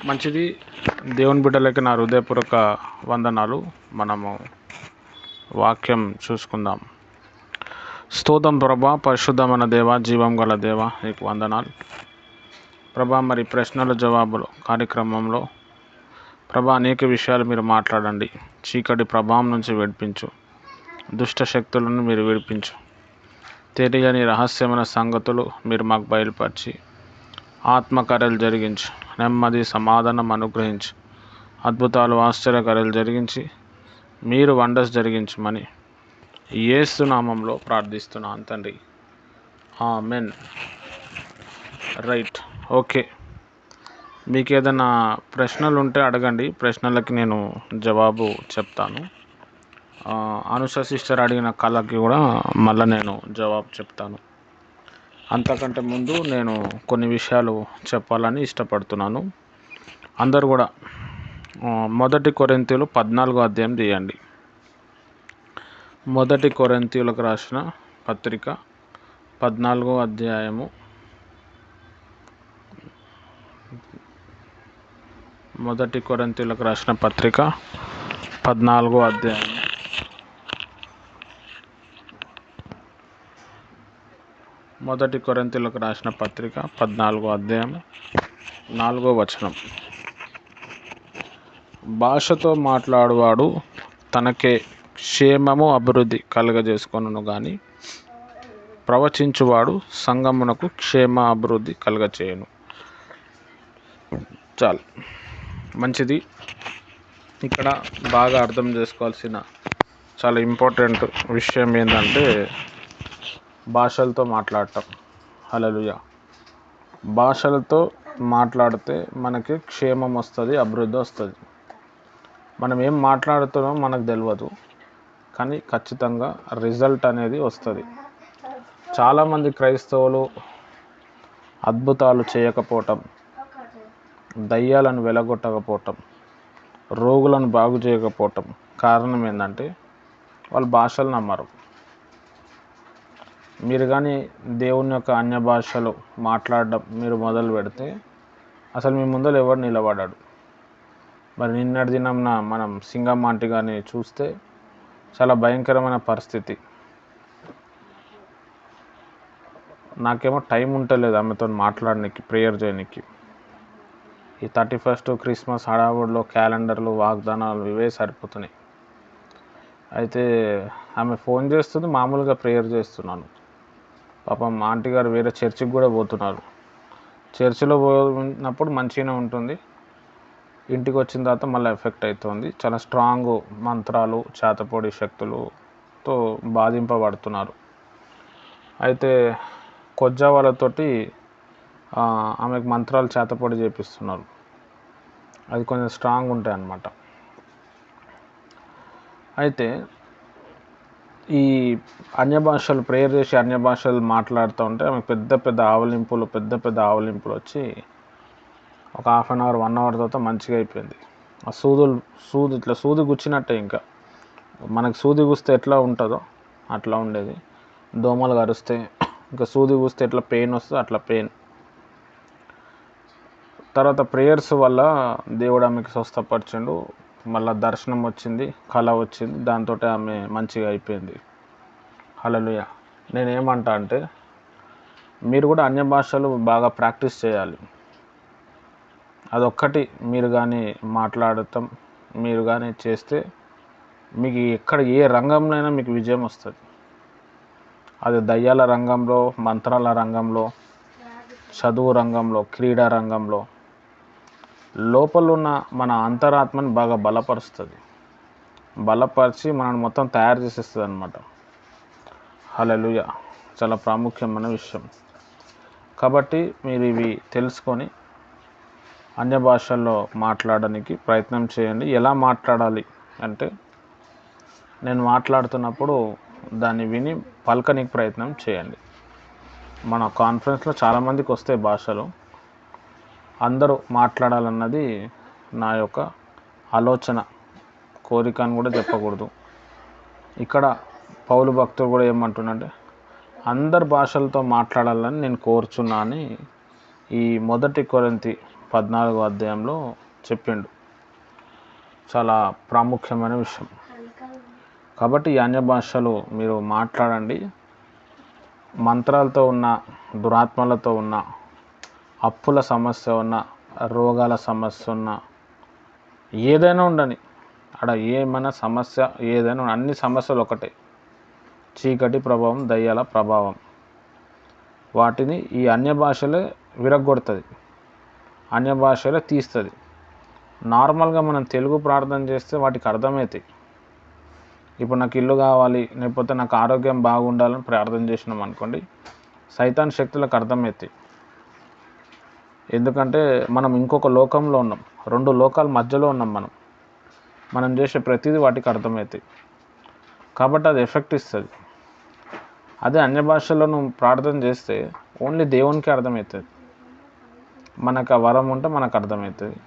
మంచిది. దేవుని బిడ్డలకి నా హృదయపూర్వక వందనాలు. మనము వాక్యం చూసుకుందాం. స్తోత్రం ప్రభా, పరిశుద్ధమైన దేవ, జీవం గల దేవ, నీకు వందనాలు ప్రభా. మరి ప్రశ్నల జవాబులు కార్యక్రమంలో ప్రభా అనేక విషయాలు మీరు మాట్లాడండి. చీకటి ప్రభావం నుంచి విడిపించు, దుష్ట శక్తులను మీరు విడిపించు, తెలియని రహస్యమైన సంగతులు మీరు మాకు బయలుపరిచి ఆత్మకార్యాలు జరిగించు, నెమ్మది సమాధానం అనుగ్రహించి, అద్భుతాలు ఆశ్చర్యకార్యాలు జరిగించి మీరు వండర్స్ జరిగించమని యేసు నామంలో ప్రార్థిస్తున్నాను తండ్రి, ఆమెన్. Right, okay. మీకు ఏదైనా ప్రశ్నలు ఉంటే అడగండి, ప్రశ్నలకి నేను జవాబు చెప్తాను. అనుష సిస్టర్ అడిగిన కళకి కూడా మళ్ళీ నేను జవాబు చెప్తాను. అంతకంటే ముందు నేను కొన్ని విషయాలు చెప్పాలని ఇష్టపడుతున్నాను. అందరూ కూడా 1 కొరింథీయులు 14వ అధ్యాయం తీయండి. 1 కొరింథీయులకు రాసిన పత్రిక 14వ అధ్యాయము. 1 కొరింథీయులకు రాసిన పత్రిక 14వ అధ్యాయం 1 కొరింథీయులకు రాసిన పత్రిక 14వ అధ్యాయం 4వ వచనం. భాషతో మాట్లాడువాడు తనకే క్షేమము అభివృద్ధి కలుగజేసుకొనును కానీ ప్రవచించువాడు సంగమునకు క్షేమ అభివృద్ధి కలుగచేయను. చాలు, మంచిది. ఇక్కడ బాగా అర్థం చేసుకోవాల్సిన చాలా ఇంపార్టెంట్ విషయం ఏంటంటే భాషలతో మాట్లాడటం. హల్లెలూయా. భాషలతో మాట్లాడితే మనకి క్షేమం వస్తుంది, అభివృద్ధి వస్తుంది. మనం ఏం మాట్లాడుతున్నామో మనకు తెలియదు, కానీ ఖచ్చితంగా రిజల్ట్ అనేది వస్తుంది. చాలామంది క్రైస్తవులు అద్భుతాలు చేయకపోవటం, దయ్యాలను వెలగొట్టకపోవటం, రోగులను బాగు చేయకపోవటం కారణం ఏంటంటే వాళ్ళు భాషలు నమ్మరు. మీరు కానీ దేవుని యొక్క అన్య భాషలు మాట్లాడడం మీరు మొదలు పెడితే అసలు మీ ముందర ఎవరు నిలబడాడు. మరి నిన్నటి దినంన మనం సింగం ఆంటీ కానీ చూస్తే చాలా భయంకరమైన పరిస్థితి. నాకేమో టైం ఉంటలేదు ఆమెతో మాట్లాడడానికి, ప్రేయర్ చేయడానికి. ఈ 31st క్రిస్మస్ హడావుడిలో క్యాలెండర్లు, వాగ్దానాలు ఇవే సరిపోతున్నాయి. అయితే ఆమె ఫోన్ చేస్తుంది, మామూలుగా ప్రేయర్ చేస్తున్నాను. పాపం ఆంటీ గారు వేరే చర్చికి కూడా పోతున్నారు. చర్చిలో పోయినప్పుడు మంచిగానే ఉంటుంది, ఇంటికి వచ్చిన తర్వాత మళ్ళీ ఎఫెక్ట్ అవుతుంది. చాలా స్ట్రాంగ్ మంత్రాలు, చేతపొడి శక్తులతో బాధింపబడుతున్నారు. అయితే కొజ్జా వాళ్ళతోటి ఆమెకు మంత్రాలు చేతపొడి చేపిస్తున్నారు. అది కొంచెం స్ట్రాంగ్ ఉంటాయి అన్నమాట. అయితే ఈ అన్య భాషలు ప్రేయర్ చేసి అన్య భాషలు మాట్లాడుతూ ఉంటే ఆమెకు పెద్ద పెద్ద ఆవలింపులు వచ్చి ఒక 1/2 అవర్ 1 అవర్ తర్వాత మంచిగా అయిపోయింది. ఆ సూది ఇట్లా సూది గుచ్చినట్టే, ఇంకా మనకు సూది గుస్తే ఎట్లా ఉంటుందో అట్లా ఉండేది. దోమలు కరిస్తే ఇంకా సూది గుస్తే ఎట్లా పెయిన్ వస్తుందో అట్లా పెయిన్. తర్వాత ప్రేయర్స్ వల్ల దేవుడు ఆమెకి స్వస్థపరిచిండు. మళ్ళీ దర్శనం వచ్చింది, కళ వచ్చింది, దాంతో ఆమె మంచిగా అయిపోయింది. హల్లెలూయా. నేనేమంటా అంటే మీరు కూడా అన్య భాషలు బాగా ప్రాక్టీస్ చేయాలి. అదొక్కటి మీరు కానీ మాట్లాడటం, మీరు కానీ చేస్తే మీకు ఎక్కడ ఏ రంగంలోనైనా మీకు విజయం వస్తుంది. అది దయ్యాల రంగంలో, మంత్రాల రంగంలో, చదువు రంగంలో, క్రీడా రంగంలో, లోపల ఉన్న మన అంతరాత్మని బాగా బలపరుస్తుంది. బలపరిచి మనల్ని మొత్తం తయారు చేసేస్తుంది అన్నమాట. హల్లెలూయా. చాలా ప్రాముఖ్యమైన విషయం. కాబట్టి మీరు ఇవి తెలుసుకొని అన్య భాషల్లో మాట్లాడడానికి ప్రయత్నం చేయండి. ఎలా మాట్లాడాలి అంటే నేను మాట్లాడుతున్నప్పుడు దాన్ని విని పలకనికి ప్రయత్నం చేయండి. మన కాన్ఫరెన్స్లో చాలామందికి వస్తాయి భాషలు. అందరూ మాట్లాడాలన్నది నా యొక్క ఆలోచన, కోరిక అని కూడా చెప్పకూడదు. ఇక్కడ పౌలు భక్తుడు కూడా ఏమంటున్నాడంటే అందరు భాషలతో మాట్లాడాలని నేను కోరుచున్నా అని ఈ 1 కొరింథీ 14వ అధ్యాయంలో చెప్పిండు. చాలా ప్రాముఖ్యమైన విషయం. కాబట్టి ఈ అన్య భాషలు మీరు మాట్లాడండి. మంత్రాలతో ఉన్న, దురాత్మలతో ఉన్న, అప్పుల సమస్య ఉన్న, రోగాల సమస్య ఉన్న, ఏదైనా ఉండని, అక్కడ ఏమైనా సమస్య ఏదైనా అన్ని సమస్యలు ఒకటే, చీకటి ప్రభావం, దయ్యాల ప్రభావం. వాటిని ఈ అన్య భాషలే విరగొడుతుంది, అన్య భాషలే తీస్తుంది. నార్మల్గా మనం తెలుగు ప్రార్థన చేస్తే వాటికి అర్థమవుతాయి. ఇప్పుడు నాకు ఇల్లు కావాలి, లేకపోతే నాకు ఆరోగ్యం బాగుండాలని ప్రార్థన చేసినాం అనుకోండి, సైతాన్ శక్తులకు అర్థమవుతాయి. ఎందుకంటే మనం ఇంకొక లోకంలో ఉన్నాం, 2 లోకాల మధ్యలో ఉన్నాం. మనం చేసే ప్రతిదీ వాటికి అర్థమవుతాయి. కాబట్టి అది ఎఫెక్ట్ ఇస్తుంది. అదే అన్య భాషలో నువ్వు ప్రార్థన చేస్తే ఓన్లీ దేవునికి అర్థమవుతుంది. మనకు ఆ వరం ఉంటే మనకు అర్థమవుతుంది,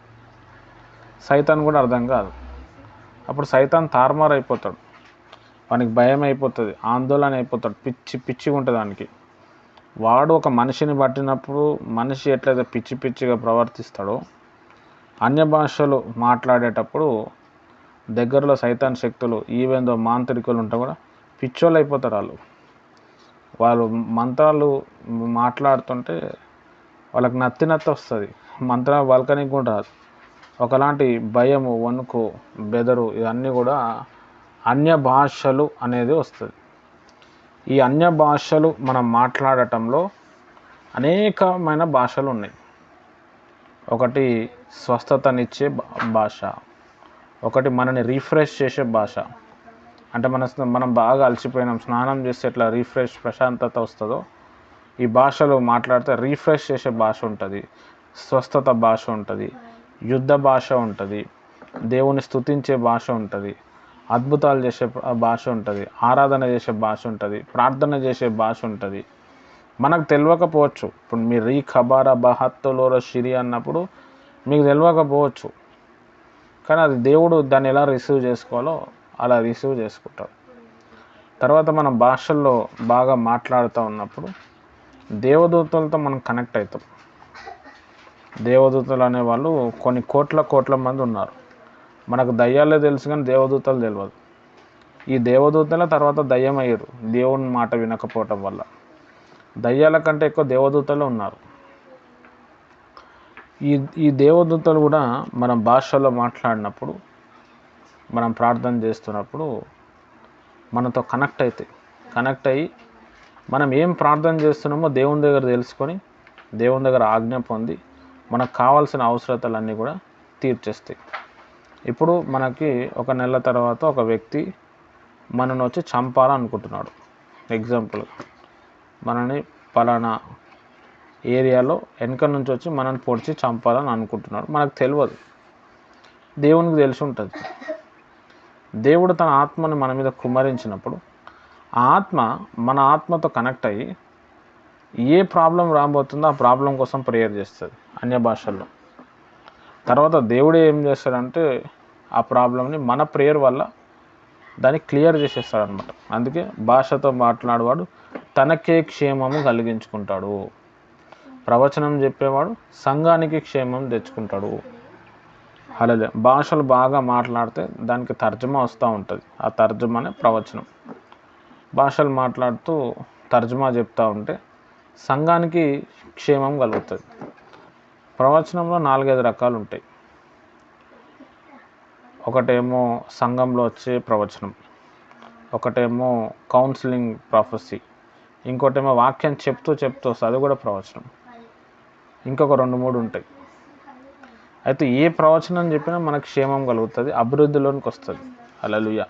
సైతాన్ కూడా అర్థం కాదు. అప్పుడు సైతాన్ తారుమారు అయిపోతాడు, వానికి భయం అయిపోతుంది, ఆందోళన అయిపోతాడు, పిచ్చిగా ఉంటుంది వానికి. వాడు ఒక మనిషిని పట్టినప్పుడు మనిషి ఎట్లయితే పిచ్చిగా ప్రవర్తిస్తాడో, అన్య భాషలు మాట్లాడేటప్పుడు దగ్గరలో సైతాన్ శక్తులు, ఈవెందో మాంత్రికులు ఉంటే కూడా పిచ్చోళ్ళు అయిపోతారు. వాళ్ళు మంత్రాలు మాట్లాడుతుంటే వాళ్ళకి నత్తి వస్తుంది, మంత్రాలు వల్కనికి కూడా రాదు. ఒకలాంటి భయము, వణుకు, బెదరు, ఇవన్నీ కూడా అన్య భాషలు అనేది వస్తుంది. ఈ అన్య భాషలు మనం మాట్లాడటంలో అనేకమైన భాషలు ఉన్నాయి. ఒకటి స్వస్థతనిచ్చే భాష, ఒకటి మనని రీఫ్రెష్ చేసే భాష. అంటే మనం బాగా అలసిపోయినాం, స్నానం చేస్తే ఎట్లా రీఫ్రెష్ ప్రశాంతత వస్తుందో, ఈ భాషలు మాట్లాడితే రీఫ్రెష్ చేసే భాష ఉంటుంది, స్వస్థత భాష ఉంటుంది, యుద్ధ భాష ఉంటుంది, దేవుని స్తుతించే భాష ఉంటుంది, అద్భుతాలు చేసే భాష ఉంటుంది, ఆరాధన చేసే భాష ఉంటుంది, ప్రార్థన చేసే భాష ఉంటుంది. మనకు తెలియకపోవచ్చు. ఇప్పుడు మీరు రీ ఖబారా బహత్తలోర షిరి అన్నప్పుడు మీకు తెలియకపోవచ్చు, కానీ అది దేవుడు దాన్ని ఎలా రిసీవ్ చేసుకోవాలో అలా రిసీవ్ చేసుకుంటాడు. తర్వాత మనం భాషల్లో బాగా మాట్లాడుతూ ఉన్నప్పుడు దేవదూతలతో మనం కనెక్ట్ అవుతాం. దేవదూతలు అనేవాళ్ళు కొన్ని కోట్ల మంది ఉన్నారు. మనకు దయ్యాలే తెలుసు కానీ దేవదూతలు తెలియదు. ఈ దేవదూతల తర్వాత దయ్యం అయ్యారు, దేవుని మాట వినకపోవటం వల్ల. దయ్యాల కంటే ఎక్కువ దేవదూతలు ఉన్నారు. ఈ దేవదూతలు కూడా మనం భాషలో మాట్లాడినప్పుడు, మనం ప్రార్థన చేస్తున్నప్పుడు మనతో కనెక్ట్ అయ్యి మనం ఏం ప్రార్థన చేస్తున్నామో దేవుని దగ్గర తెలుసుకొని, దేవుని దగ్గర ఆజ్ఞ పొంది, మనకు కావాల్సిన అవసరతలన్నీ కూడా తీర్చేస్తాయి. ఇప్పుడు మనకి 1 నెల తర్వాత ఒక వ్యక్తి మనని వచ్చి చంపాలనుకుంటున్నాడు. ఎగ్జాంపుల్, మనని పలానా ఏరియాలో వెనక నుంచి వచ్చి మనని పొడిచి చంపాలని అనుకుంటున్నాడు. మనకు తెలియదు, దేవునికి తెలిసి ఉంటుంది. దేవుడు తన ఆత్మని మన మీద కుమ్మరించినప్పుడు ఆ ఆత్మ మన ఆత్మతో కనెక్ట్ అయ్యి ఏ ప్రాబ్లం రాబోతుందో ఆ ప్రాబ్లం కోసం ప్రేయర్ చేస్తుంది అన్య భాషల్లో. తర్వాత దేవుడు ఏం చేస్తాడంటే ఆ ప్రాబ్లంని మన ప్రేయర్ వల్ల దాన్ని క్లియర్ చేసేస్తాడు అనమాట. అందుకే భాషతో మాట్లాడేవాడు తనకే క్షేమము కలిగించుకుంటాడు, ప్రవచనం చెప్పేవాడు సంఘానికి క్షేమం తెచ్చుకుంటాడు. అలాగే భాషలు బాగా మాట్లాడితే దానికి తర్జుమా వస్తూ ఉంటుంది, ఆ తర్జుమానే ప్రవచనం. భాషలు మాట్లాడుతూ తర్జుమా చెప్తూ ఉంటే సంఘానికి క్షేమం కలుగుతుంది. ప్రవచనంలో 4-5 రకాలు ఉంటాయి. ఒకటేమో సంఘంలో వచ్చే ప్రవచనం, ఒకటేమో కౌన్సిలింగ్ ప్రాఫెసీ, ఇంకోటేమో వాక్యం చెప్తూ వస్తుంది, అది కూడా ప్రవచనం. ఇంకొక 2-3 ఉంటాయి. అయితే ఏ ప్రవచనం చెప్పినా మనకు క్షేమం కలుగుతుంది, అభివృద్ధిలోనికి వస్తుంది. హల్లెలూయా.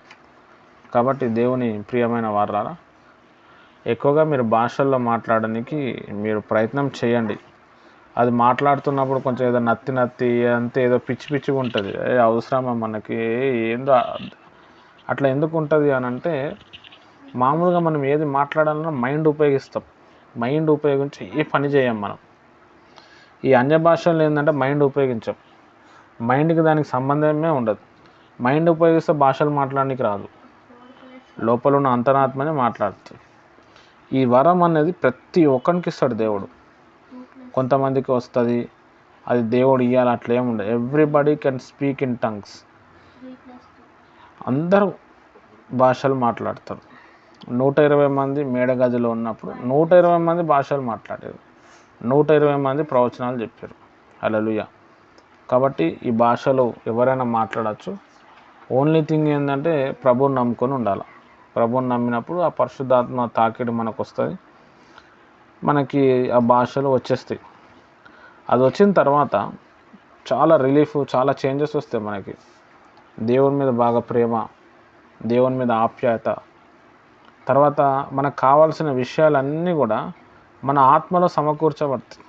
కాబట్టి దేవుని ప్రియమైన వారలారా, ఎక్కువగా మీరు భాషల్లో మాట్లాడడానికి మీరు ప్రయత్నం చేయండి. అది మాట్లాడుతున్నప్పుడు కొంచెం ఏదో నత్తి అంతే ఏదో పిచ్చిగా ఉంటుంది. అవసరమా మనకి, ఏందో అట్లా ఎందుకు ఉంటుంది అని అంటే, మామూలుగా మనం ఏది మాట్లాడాలన్నా మైండ్ ఉపయోగిస్తాం. మైండ్ ఉపయోగించి ఏ పని చేయం మనం. ఈ అన్య భాషల్లో ఏంటంటే మైండ్ ఉపయోగించాం, మైండ్కి దానికి సంబంధమే ఉండదు. మైండ్ ఉపయోగిస్తే భాషలు మాట్లాడడానికి రాదు, లోపల ఉన్న అంతరాత్మనే మాట్లాడుతుంది. ఈ వరం అనేది ప్రతి ఒక్కరికి ఇస్తాడు దేవుడు. కొంతమందికి వస్తుంది, అది దేవుడు ఇవ్వాలి అట్లా ఏమి ఉండదు. Everybody can speak in tongues. అందరూ భాషలు మాట్లాడతారు. 120 మంది మేడగదిలో ఉన్నప్పుడు 120 మంది భాషలు మాట్లాడారు, 120 మంది ప్రవచనాలు చెప్పారు. హల్లెలూయా. కాబట్టి ఈ భాషలు ఎవరైనా మాట్లాడచ్చు. ఓన్లీ థింగ్ ఏంటంటే ప్రభువుని నమ్ముకొని ఉండాలి. ప్రభువుని నమ్మినప్పుడు ఆ పరిశుద్ధాత్మ తాకిడి మనకు వస్తుంది, మనకి ఆ భాషలు వచ్చేస్తాయి. అది వచ్చిన తర్వాత చాలా రిలీఫ్, చాలా చేంజెస్ వస్తాయి మనకి. దేవుని మీద బాగా ప్రేమ, దేవుని మీద ఆప్యాయత, తర్వాత మనకు కావాల్సిన విషయాలన్నీ కూడా మన ఆత్మలో సమకూర్చబడుతుంది.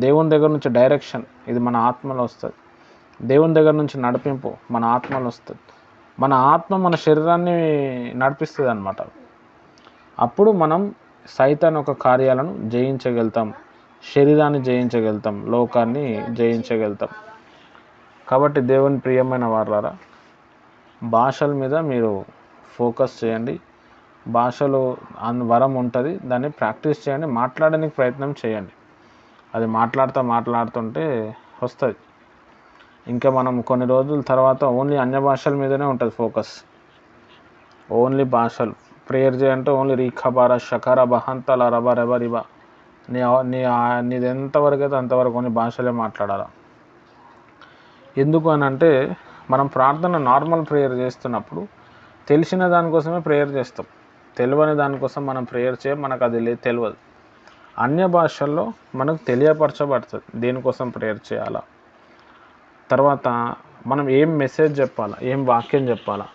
దేవుని దగ్గర నుంచి డైరెక్షన్ ఇది మన ఆత్మలో వస్తుంది. దేవుని దగ్గర నుంచి నడిపింపు మన ఆత్మలో వస్తుంది. మన ఆత్మ మన శరీరాన్ని నడిపిస్తుంది అన్నమాట. అప్పుడు మనం సైతాన్ ఒక కార్యాలను జయించగలుగుతాం, శరీరాన్ని జయించగలుగుతాం, లోకాన్ని జయించగలుగుతాం. కాబట్టి దేవుని ప్రియమైన వారులారా, భాషల మీద మీరు ఫోకస్ చేయండి. భాషలో వరం ఉంటుంది, దాన్ని ప్రాక్టీస్ చేయండి, మాట్లాడడానికి ప్రయత్నం చేయండి. అది మాట్లాడుతుంటే వస్తుంది. ఇంకా మనం కొన్ని రోజుల తర్వాత ఓన్లీ అన్య భాషల మీదనే ఉంటుంది ఫోకస్. ఓన్లీ భాషలు ప్రేయర్ చేయంటే ఓన్లీ రీఖబార షకర బహంతల రబ రబ రిబ, నీది ఎంతవరకు అయితే అంతవరకు కొన్ని భాషలే మాట్లాడాలి. ఎందుకు అని అంటే మనం ప్రార్థన నార్మల్ ప్రేయర్ చేస్తున్నప్పుడు తెలిసిన దానికోసమే ప్రేయర్ చేస్తాం, తెలియని దానికోసం మనం ప్రేయర్ చేయం, మనకు అది తెలియదు. అన్య భాషల్లో మనకు తెలియపరచబడుతుంది దేనికోసం ప్రేయర్ చేయాలా, తర్వాత మనం ఏం మెసేజ్ చెప్పాలా, ఏం వాక్యం చెప్పాలా,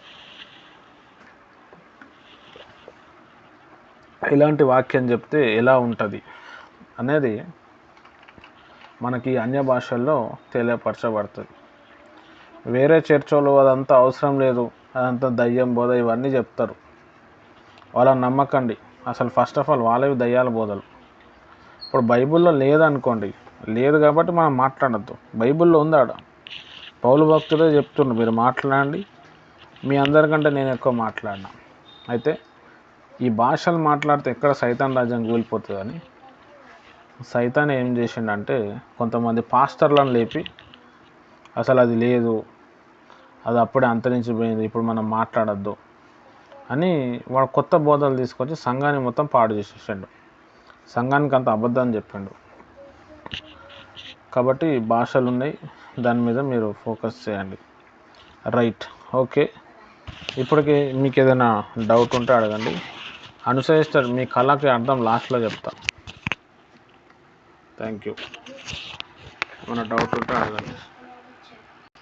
ఇలాంటి వాక్యం చెప్తే ఎలా ఉంటుంది అనేది మనకి అన్య భాషల్లో తెలియపరచబడుతుంది. వేరే చర్చలో అదంతా అవసరం లేదు, అదంతా దయ్యం బోధ ఇవన్నీ చెప్తారు. వాళ్ళని నమ్మకండి. అసలు ఫస్ట్ ఆఫ్ ఆల్ వాళ్ళవి దయ్యాల బోధలు. ఇప్పుడు బైబిల్లో లేదనుకోండి, లేదు కాబట్టి మనం మాట్లాడద్దు. బైబిల్లో ఉంది, ఆడ పౌలు భక్తుడే చెప్తున్నారు మీరు మాట్లాడండి, మీ అందరికంటే నేను ఎక్కువ మాట్లాడినా. అయితే ఈ భాషలు మాట్లాడితే ఎక్కడ సైతాన్ రాజ్యం కూలిపోతుందని సైతాన్ ఏం చేసిండంటే కొంతమంది పాస్టర్లను లేపి అసలు అది లేదు, అది అప్పుడే అంతరించిపోయింది, ఇప్పుడు మనం మాట్లాడద్దు అని వాడు కొత్త బోధలు తీసుకొచ్చి సంఘాన్ని మొత్తం పాడు చేసేసాడు. సంఘానికి అంత అబద్ధం చెప్పిండు. కాబట్టి భాషలు ఉన్నాయి, దాని మీద మీరు ఫోకస్ చేయండి. Right, okay. ఇప్పటికి మీకు ఏదైనా డౌట్ ఉంటే అడగండి. అనుసరిస్తారు మీ కళకి అర్థం లాస్ట్లో చెప్తా. Thank you. ఏమైనా డౌట్ ఉంటే అడగండి.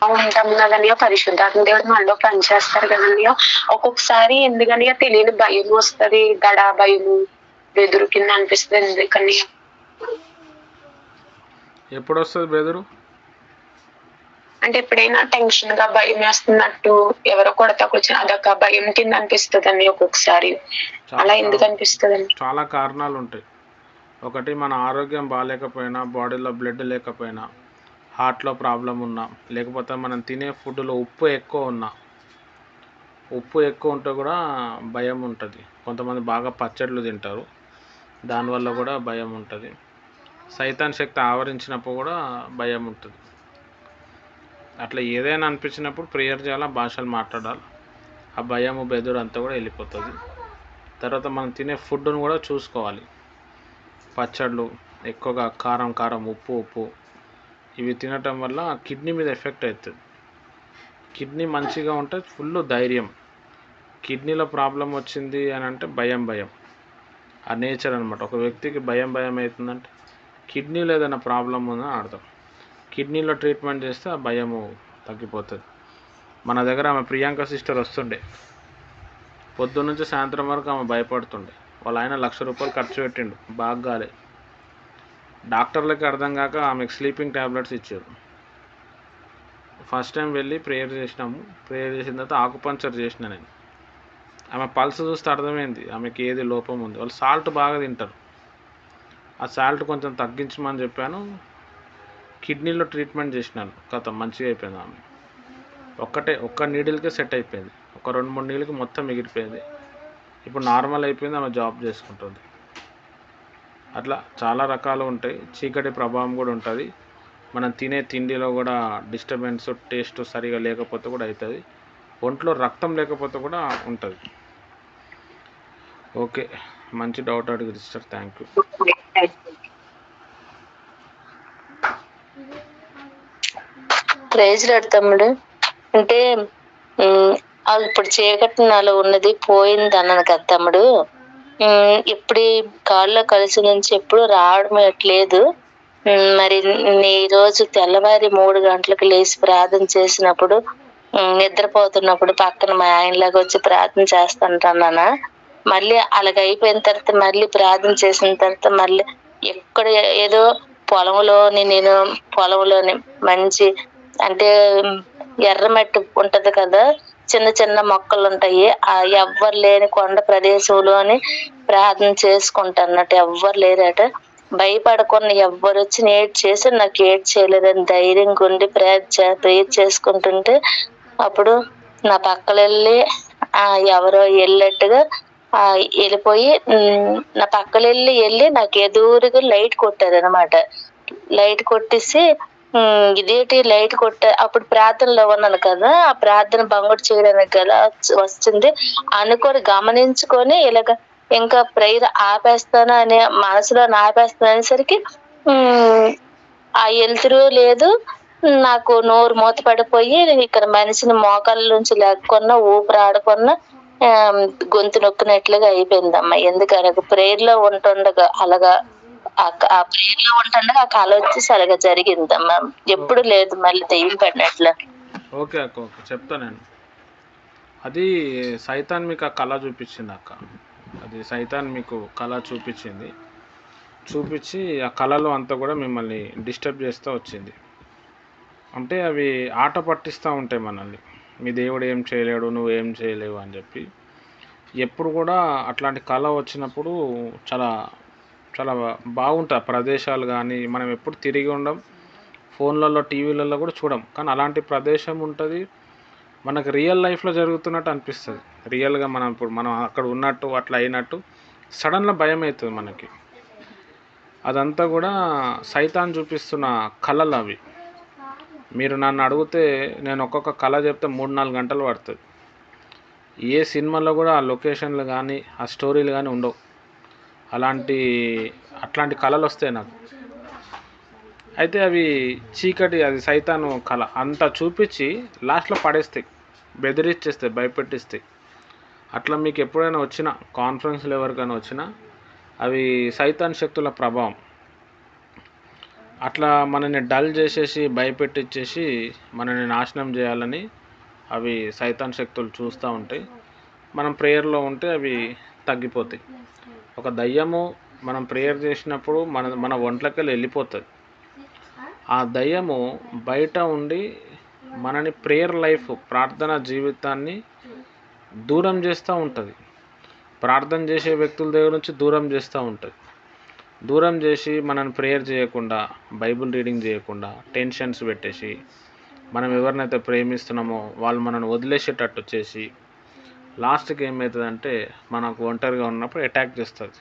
ఉంటాం కదనియో, పరిశుద్ధాత్మ దేవుడు మనలో పనిచేస్తారు కదనియో. ఒక్కొక్కసారి ఎందుకని తెలియని భయం వస్తుంది, దడా భయము బెదురు కింద అనిపిస్తుంది. ఎందుకని ఎప్పుడు వస్తుంది బెదురు అంటే ఎప్పుడైనా టెన్షన్ గా భయం వేస్తున్నట్టు ఎవరో కొడతా కూర్చొని అదొక భయం కింద అనిపిస్తుంది అండి ఒక్కొక్కసారి. అలా ఎందుకు అనిపిస్తుంది? చాలా కారణాలు ఉంటాయి. ఒకటి, మన ఆరోగ్యం బాగాలేకపోయినా, బాడీలో బ్లడ్ లేకపోయినా, హార్ట్లో ప్రాబ్లం ఉన్నా, లేకపోతే మనం తినే ఫుడ్లో ఉప్పు ఎక్కువ ఉన్నా, ఉప్పు ఎక్కువ ఉంటే కూడా భయం ఉంటుంది. కొంతమంది బాగా పచ్చళ్ళు తింటారు, దానివల్ల కూడా భయం ఉంటుంది. సైతాన్ శక్తి ఆవరించినప్పుడు కూడా భయం ఉంటుంది. అట్లా ఏదైనా అనిపించినప్పుడు ప్రేయర్ చేయాలా, భాషలు మాట్లాడాలి, ఆ భయము బెదురు అంతా కూడా వెళ్ళిపోతుంది. తర్వాత మనం తినే ఫుడ్ను కూడా చూసుకోవాలి. పచ్చళ్ళు ఎక్కువగా కారం ఉప్పు ఇవి తినటం వల్ల కిడ్నీ మీద ఎఫెక్ట్ అవుతుంది. కిడ్నీ మంచిగా ఉంటే ఫుల్ ధైర్యం. కిడ్నీలో ప్రాబ్లం వచ్చింది అని అంటే భయం, ఆ నేచర్ అనమాట. ఒక వ్యక్తికి భయం అవుతుందంటే కిడ్నీలో ఏదైనా ప్రాబ్లం ఉందని అర్థం. కిడ్నీలో ట్రీట్మెంట్ చేస్తే ఆ భయము తగ్గిపోతుంది. మన దగ్గర ఆమె ప్రియాంక సిస్టర్ వస్తుండే, పొద్దున్న నుంచి సాయంత్రం వరకు ఆమె భయపడుతుండే. వాళ్ళ ఆయన ₹1,00,000 ఖర్చు పెట్టిండు, బాగాలే. డాక్టర్లకి అర్థం కాక ఆమెకు స్లీపింగ్ ట్యాబ్లెట్స్ ఇచ్చారు. ఫస్ట్ టైం వెళ్ళి ప్రేయర్ చేసినాము. ప్రేయర్ చేసిన తర్వాత ఆకుపంచర్ చేసిన నేను. ఆమె పల్స్ చూస్తే అర్థమైంది ఆమెకి ఏది లోపం ఉంది. వాళ్ళు సాల్ట్ బాగా తింటారు, ఆ సాల్ట్ కొంచెం తగ్గించమని చెప్పాను. కిడ్నీలో ట్రీట్మెంట్ చేసినాను, కథ మంచిగా అయిపోయింది. ఆమె ఒక్క నీడిల్కే సెట్ అయిపోయింది. ఒక 2-3 నీళ్ళకి మొత్తం మిగిలిపోయింది. ఇప్పుడు నార్మల్ అయిపోయింది, ఆమె జాబ్ చేసుకుంటుంది. అట్లా చాలా రకాలు ఉంటాయి. చీకటి ప్రభావం కూడా ఉంటుంది. మనం తినే తిండిలో కూడా డిస్టర్బెన్స్, టేస్ట్ సరిగా లేకపోతే కూడా అవుతుంది. ఒంట్లో రక్తం లేకపోతే కూడా ఉంటుంది. ఓకే, మంచి డౌట్ అడిగారు sister, thank you. Praise lord తమ్ముడు. అంటే ఇప్పుడు చీకటి నాలో ఉన్నది పోయింది అన్నాను కదా తమ్ముడు. ఇప్పుడు ఈ కాల్లో కలిసి నుంచి ఎప్పుడు రావడం లేదు. మరి ఈ రోజు తెల్లవారి 3 గంటలకు లేచి ప్రార్థన చేసినప్పుడు నిద్రపోతున్నప్పుడు పక్కన మా ఆయనలాగా వచ్చి ప్రార్థన చేస్తాంటానా. మళ్ళీ అలాగ అయిపోయిన తర్వాత మళ్ళీ ప్రార్థన చేసిన తర్వాత మళ్ళీ ఎక్కడ ఏదో పొలంలోని మంచి అంటే ఎర్రమట్టి ఉంటది కదా, చిన్న చిన్న మొక్కలు ఉంటాయి. ఆ ఎవ్వరు లేని కొండ ప్రదేశంలోని ప్రార్థన చేసుకుంటాన్నట్టు. ఎవ్వరు లేరట. భయపడకుండా ఎవ్వరు వచ్చి ఏడ్ చేసి నాకు ఏడ్ చేయలేదని ధైర్యంగా ఉండి ప్రేయర్ చేసుకుంటుంటే అప్పుడు నా పక్కన వెళ్ళి ఎవరో వెళ్ళినట్టుగా వెళ్ళిపోయి నా పక్కన వెళ్ళి నాకు ఎదురుగా లైట్ కొట్టారు అనమాట. లైట్ కొట్టేసి ఇదేంటి లైట్ అప్పుడు ప్రార్థనలో ఉన్నాను కదా, ఆ ప్రార్థన బంగుడు చేయడానికి కదా వచ్చింది అనుకొని గమనించుకొని ఇలాగ ఇంకా ప్రేయర్ ఆపేస్తాను అనే మనసులో ఆపేస్తాను అనేసరికి ఆ వెలుతురు లేదు. నాకు నోరు మూత పడిపోయి ఇక్కడ మనిషిని మోకాళ్ళ నుంచి లేకున్నా ఊపిరి ఆడకున్నా గొంతు నొక్కినట్లుగా అయిపోయిందమ్మా. ఎందుకనగా ప్రేయర్ లో ఉంటుండగా అలాగా ఆ ప్రేయర్ లో ఉంటుండగా ఆ కళ వచ్చేసి అలాగా జరిగిందమ్మా. ఎప్పుడు లేదు మళ్ళీ దెయ్యం పడినట్లు. ఓకే అక్క, ఓకే, చెప్తా నేను. అది సైతాన్ మీకు ఆ కళ చూపించింది అక్క. అది సైతాన్ మీకు కళ చూపించి ఆ కళలో అంతా కూడా మిమ్మల్ని డిస్టర్బ్ చేస్తూ వచ్చింది. అంటే అవి ఆట పట్టిస్తూ ఉంటాయి మనల్ని. మీ దేవుడు ఏం చేయలేడు, నువ్వు ఏం చేయలేవు అని చెప్పి. ఎప్పుడు కూడా అట్లాంటి కళ వచ్చినప్పుడు చాలా చాలా బాగుంటుంది ప్రదేశాలు. కానీ మనం ఎప్పుడు తిరిగి ఉండం, ఫోన్లలో టీవీలలో కూడా చూడం, కానీ అలాంటి ప్రదేశం ఉంటుంది. మనకు రియల్ లైఫ్లో జరుగుతున్నట్టు అనిపిస్తుంది. రియల్గా మనం అక్కడ ఉన్నట్టు అట్లా అయినట్టు సడన్గా భయం అవుతుంది మనకి. అదంతా కూడా సైతాన్ చూపిస్తున్న కళలు అవి. మీరు నన్ను అడిగితే నేను ఒక్కొక్క కళ చెప్తే 3-4 గంటలు పడుతుంది. ఏ సినిమాలో కూడా ఆ లొకేషన్లు కానీ ఆ స్టోరీలు కానీ ఉండవు. అట్లాంటి కళలు వస్తాయి నాకు. అయితే అవి చీకటి, అది సైతాను కళ అంతా చూపించి లాస్ట్లో పడేస్తాయి, బెదిరిచ్చేస్తాయి, భయపెట్టిస్తాయి. అట్లా మీకు ఎప్పుడైనా వచ్చినా, కాన్ఫరెన్స్లో ఎవరికైనా వచ్చినా, అవి సైతాన్ శక్తుల ప్రభావం. అట్లా మనని డల్ చేసేసి భయపెట్టించేసి మనని నాశనం చేయాలని అవి సైతాన్ శక్తులు చూస్తూ ఉంటాయి. మనం ప్రేయర్లో ఉంటే అవి తగ్గిపోతాయి. ఒక దయ్యము మనం ప్రేయర్ చేసినప్పుడు మన ఒంట్లోకి వెళ్ళిపోతుంది. ఆ దయ్యము బయట ఉండి మనని ప్రేయర్ లైఫ్, ప్రార్థన జీవితాన్ని దూరం చేస్తూ ఉంటుంది. ప్రార్థన చేసే వ్యక్తుల దగ్గర నుంచి దూరం చేస్తూ ఉంటుంది. దూరం చేసి మనని ప్రేయర్ చేయకుండా, బైబిల్ రీడింగ్ చేయకుండా టెన్షన్స్ పెట్టేసి, మనం ఎవరినైతే ప్రేమిస్తున్నామో వాళ్ళు మనల్ని వదిలేసేటట్టు చేసి, లాస్ట్కి ఏమవుతుందంటే మనకు ఒంటరిగా ఉన్నప్పుడు అటాక్ చేస్తుంది.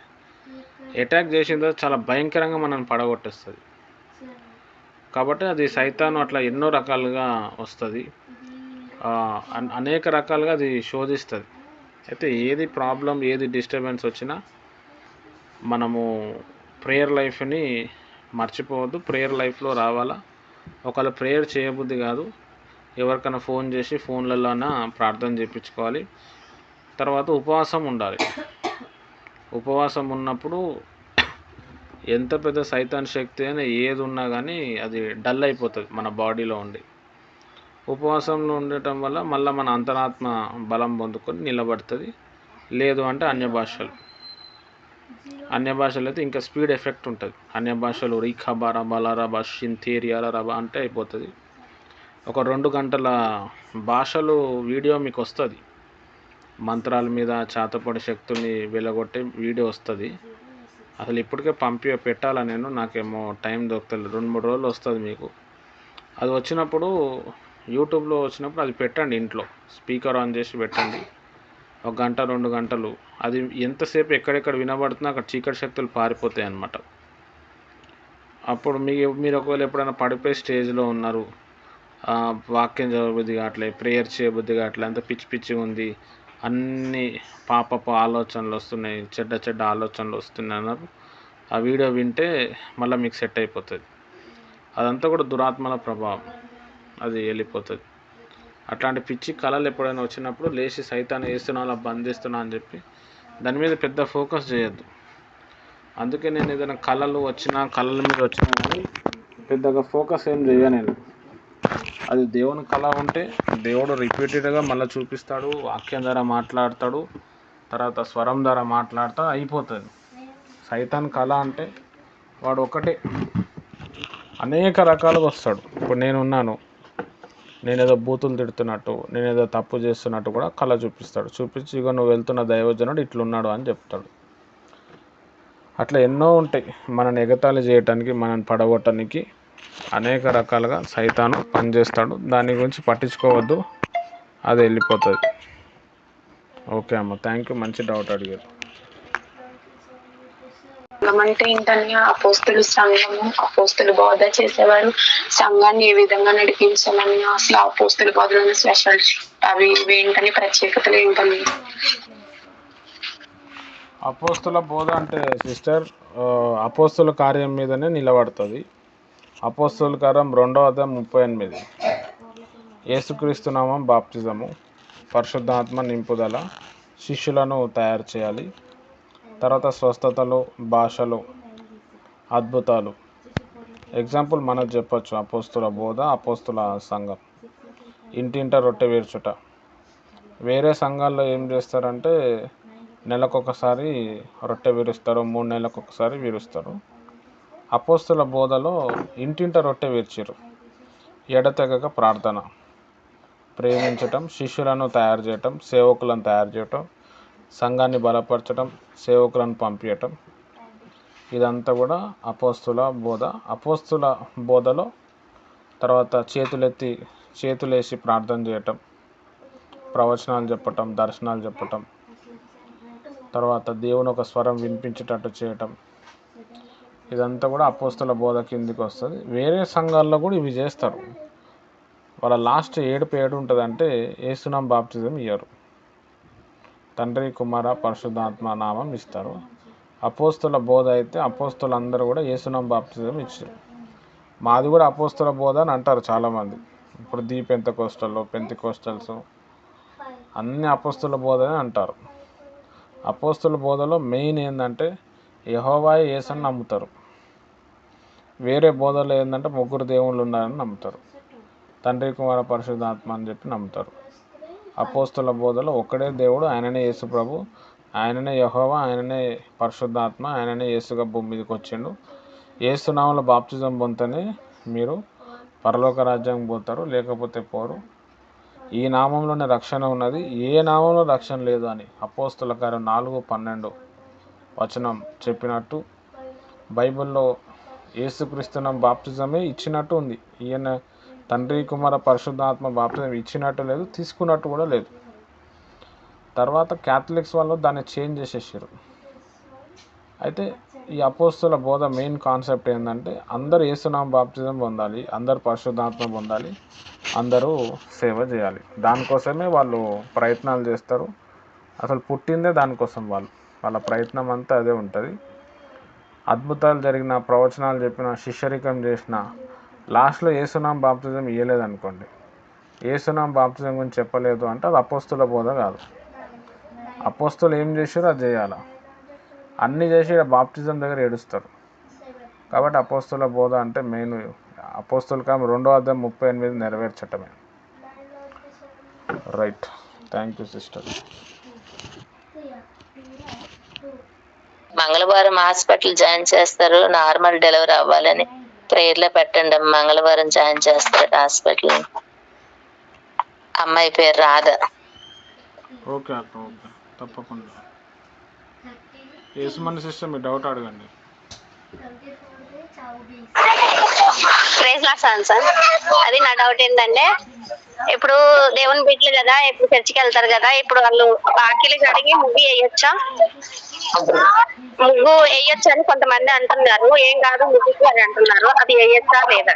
అటాక్ చేసిన తర్వాత చాలా భయంకరంగా మనల్ని పడగొట్టేస్తుంది. కాబట్టి అది సైతాను అట్లా ఎన్నో రకాలుగా వస్తుంది, అనేక రకాలుగా అది శోధిస్తుంది. అయితే ఏది ప్రాబ్లం, ఏది డిస్టర్బెన్స్ వచ్చినా మనము ప్రేయర్ లైఫ్ని మర్చిపోవద్దు. ప్రేయర్ లైఫ్లో రావాలా. ఒకవేళ ప్రేయర్ చేయబుద్ధి కాదు, ఎవరికైనా ఫోన్ చేసి ఫోన్లలోన ప్రార్థన చేయించుకోవాలి. తర్వాత ఉపవాసం ఉండాలి. ఉపవాసం ఉన్నప్పుడు ఎంత పెద్ద సైతాన్ శక్తి అయినా ఏది ఉన్నా కానీ అది డల్ అయిపోతుంది మన బాడీలో ఉండి. ఉపవాసంలో ఉండటం వల్ల మళ్ళీ మన అంతరాత్మ బలం పొందుకొని నిలబడుతుంది. లేదు అంటే అన్య భాషలు అయితే ఇంకా స్పీడ్ ఎఫెక్ట్ ఉంటుంది. అన్య భాషలు రీఖబారా బలారాబా షింతేరియాల రబా అంటే అయిపోతుంది. ఒక 2 గంటల భాషలు వీడియో మీకు వస్తుంది. మంత్రాల మీద చేతపడి శక్తుల్ని వెలగొట్టే వీడియో వస్తుంది. అసలు ఇప్పటికే పెట్టాలా నేను, నాకేమో టైం దొరుకుతుంది. 2-3 రోజులు వస్తుంది మీకు. అది వచ్చినప్పుడు యూట్యూబ్లో వచ్చినప్పుడు అది పెట్టండి, ఇంట్లో స్పీకర్ ఆన్ చేసి పెట్టండి. 1 గంట 2 గంటలు అది ఎంతసేపు ఎక్కడెక్కడ వినబడుతుందో అక్కడ చీకటి శక్తులు పారిపోతాయి అన్నమాట. అప్పుడు మీరు ఒకవేళ ఎప్పుడైనా పడిపోయే స్టేజ్లో ఉన్నారు, వాక్యం చదవబుద్ధి కావట్లే, ప్రేయర్ చేయబుద్ధి కావట్లే, అంత పిచ్చి పిచ్చిగా ఉంది, అన్ని పాపపు ఆలోచనలు వస్తున్నాయి, చెడ్డ చెడ్డ ఆలోచనలు వస్తున్నాయి అన్నారు, ఆ వీడియో వింటే మళ్ళీ మీకు సెట్ అయిపోతుంది. అదంతా కూడా దురాత్మల ప్రభావం, అది వెళ్ళిపోతుంది. అట్లాంటి పిచ్చి కళలు ఎప్పుడైనా వచ్చినప్పుడు లేచి సైతాన్ని వేస్తున్నా అలా బంధిస్తున్నా అని చెప్పి దాని మీద పెద్ద ఫోకస్ చేయొద్దు. అందుకే నేను ఏదైనా కళలు వచ్చినా, కళల మీద వచ్చినా కానీ పెద్దగా ఫోకస్ ఏం చేయను నేను. అది దేవుని కళ ఉంటే దేవుడు రిపీటెడ్గా మళ్ళీ చూపిస్తాడు, వాక్యం ద్వారా మాట్లాడతాడు, తర్వాత స్వరం ద్వారా మాట్లాడతా అయిపోతుంది. సైతాన్ కళ అంటే వాడు ఒకటే అనేక రకాలుగా వస్తాడు. ఇప్పుడు నేనున్నాను, నేనేదో బూతులు తిడుతున్నట్టు, నేనేదో తప్పు చేస్తున్నట్టు కూడా కళ చూపిస్తాడు. చూపించి ఇక నువ్వు వెళ్తున్న దైవజనుడు ఇట్లున్నాడు అని చెప్తాడు. అట్లా ఎన్నో ఉంటాయి మనని ఎగతాళి చేయటానికి, మనని పడగొట్టడానికి అనేక రకాలుగా సైతాను పనిచేస్తాడు. దాని గురించి పట్టించుకోవద్దు, అది వెళ్ళిపోతుంది. ఓకే అమ్మ, థ్యాంక్ యూ, మంచి డౌట్ అడిగారు. అంటే ఏంటని అపోస్తులు సంఘము, అపోస్తులు బోధ చేసేవారు, సంఘాన్ని ఏ విధంగా నడిపించాలని, అసలు అపోస్తుల బోధలోని స్పెషల్ అవి ఏంటని, ప్రత్యేకతలు ఏంటని? అపోస్తుల బోధ అంటే సిస్టర్ అపోస్తుల కార్యం మీదనే నిలబడుతుంది. అపోస్తుల కార్యం 2:38 యేసుక్రీస్తు నామం బాప్తిజము, పరిశుద్ధాత్మ నింపుదల, శిష్యులను తయారు చేయాలి, తర్వాత స్వస్థతలు, భాషలు, అద్భుతాలు. ఎగ్జాంపుల్ మనకు చెప్పచ్చు, అపోస్తుల బోధ, అపోస్తుల సంఘం. ఇంటింట రొట్టె విరుచుట. వేరే సంఘాల్లో ఏం చేస్తారంటే నెలకొకసారి రొట్టె విరుస్తారు, 3 నెలలకు ఒకసారి విరుస్తారు. అపోస్తుల బోధలో ఇంటింట రొట్టె విరిచిరు, ఎడతెగక ప్రార్థన, ప్రేమించటం, శిష్యులను తయారు చేయటం, సేవకులను తయారు చేయటం, సంఘాన్ని బలపరచడం, సేవకులను పంపించటం, ఇదంతా కూడా అపోస్తుల బోధ. అపోస్తుల బోధలో తర్వాత చేతులేసి ప్రార్థన చేయటం, ప్రవచనాలు చెప్పటం, దర్శనాలు చెప్పటం, తర్వాత దేవుని ఒక స్వరం వినిపించేటట్టు చేయటం, ఇదంతా కూడా అపోస్తుల బోధ కిందికి వస్తుంది. వేరే సంఘాల్లో కూడా ఇవి చేస్తారు. వాళ్ళ లాస్ట్ ఏడు ఉంటుందంటే యేసునామం బాప్తిజం ఇయ్యరు, తండ్రి కుమార పరిశుద్ధాత్మ నామం ఇస్తారు. అపోస్తుల బోధ అయితే అపోస్తులు అందరూ కూడా యేసునామం బాప్తిజం ఇచ్చారు. మాది కూడా అపోస్తుల బోధ అని అంటారు చాలామంది. ఇప్పుడు పెంతెకోస్టల్స్ అన్ని అపోస్తుల బోధనే అంటారు. అపోస్తుల బోధలో మెయిన్ ఏంటంటే యెహోవాయే యేసని నమ్ముతారు. వేరే బోధలో ఏంటంటే ముగ్గురు దేవుళ్ళు ఉన్నారని నమ్ముతారు, తండ్రి కుమార పరిశుద్ధాత్మ అని చెప్పి నమ్ముతారు. అపోస్తుల బోధలో ఒక్కడే దేవుడు, ఆయననే యేసు ప్రభు, ఆయననే యెహోవా, ఆయననే పరిశుద్ధాత్మ, ఆయననే యేసుగా భూమి మీదకి వచ్చిండు. యేసు నామంలో బాప్తిజం పొందితేనే మీరు పరలోక రాజ్యానికి పోతారు, లేకపోతే పోరు. ఈ నామంలోనే రక్షణ ఉన్నది, ఏ నామంలో రక్షణ లేదు అని అపోస్తుల కార్యం 4:12 వచనం చెప్పినట్టు బైబిల్లో యేసుక్రీస్తునామం బాప్తిజమే ఇచ్చినట్టు ఉంది. ఈయన తండ్రి కుమార పరిశుద్ధాత్మ బాప్తిజం ఇచ్చినట్టు లేదు, తీసుకున్నట్టు కూడా లేదు. తర్వాత క్యాథలిక్స్ వాళ్ళు దాన్ని చేంజ్ చేసేసారు. అయితే ఈ అపోస్తుల బోధ మెయిన్ కాన్సెప్ట్ ఏంటంటే అందరూ యేసునామం బాప్తిజం పొందాలి, అందరూ పరిశుద్ధాత్మ పొందాలి, అందరూ సేవ చేయాలి. దానికోసమే వాళ్ళు ప్రయత్నాలు చేస్తారు. అసలు పుట్టిందే దానికోసం, వాళ్ళ ప్రయత్నం అంతా అదే ఉంటుంది. అద్భుతాలు జరిగిన, ప్రవచనాలు చెప్పిన, శిష్యరికం చేసిన, లాస్ట్లో యేసునామం బాప్తిజం ఇవ్వలేదు అనుకోండి, యేసునామం బాప్తిజం గురించి చెప్పలేదు అంటే అది అపోస్తుల బోధ కాదు. అపోస్తులు ఏం చేశారో అది చేయాలి, అన్నీ చేసి బాప్తిజం దగ్గర ఏడుస్తారు. కాబట్టి అపోస్తుల బోధ అంటే మెయిన్ అపోస్తుల కార్యం 2:38 నెరవేర్చటమే. Right, thank you sister. మంగళవారం హాస్పిటల్ జాయిన్ చేస్తారు, నార్మల్ డెలివరీ అవ్వాలని ప్రేయర్లో పెట్టండి. మంగళవారం జాయిన్ చేస్తారు హాస్పిటల్. అమ్మాయి పేరు రాధ. ఓకే అక్క, ఓకే, తప్పకుండా. యేసుమణి సిస్టర్, మీ డౌట్ అడగండి. Praise lord sir. అది నా డౌట్ ఏంటంటే, ఇప్పుడు దేవుని బిడ్డలు కదా, ఇప్పుడు చర్చికి వెళ్తారు కదా, ఇప్పుడు వాళ్ళు వాకిలి కడిగి ముగ్గు వేయొచ్చా? ముగ్గు వేయొచ్చు అని కొంతమంది అంటున్నారు. ఏం కాదు ముగ్గుకి అని అంటున్నారు. అది వేయొచ్చా లేదా?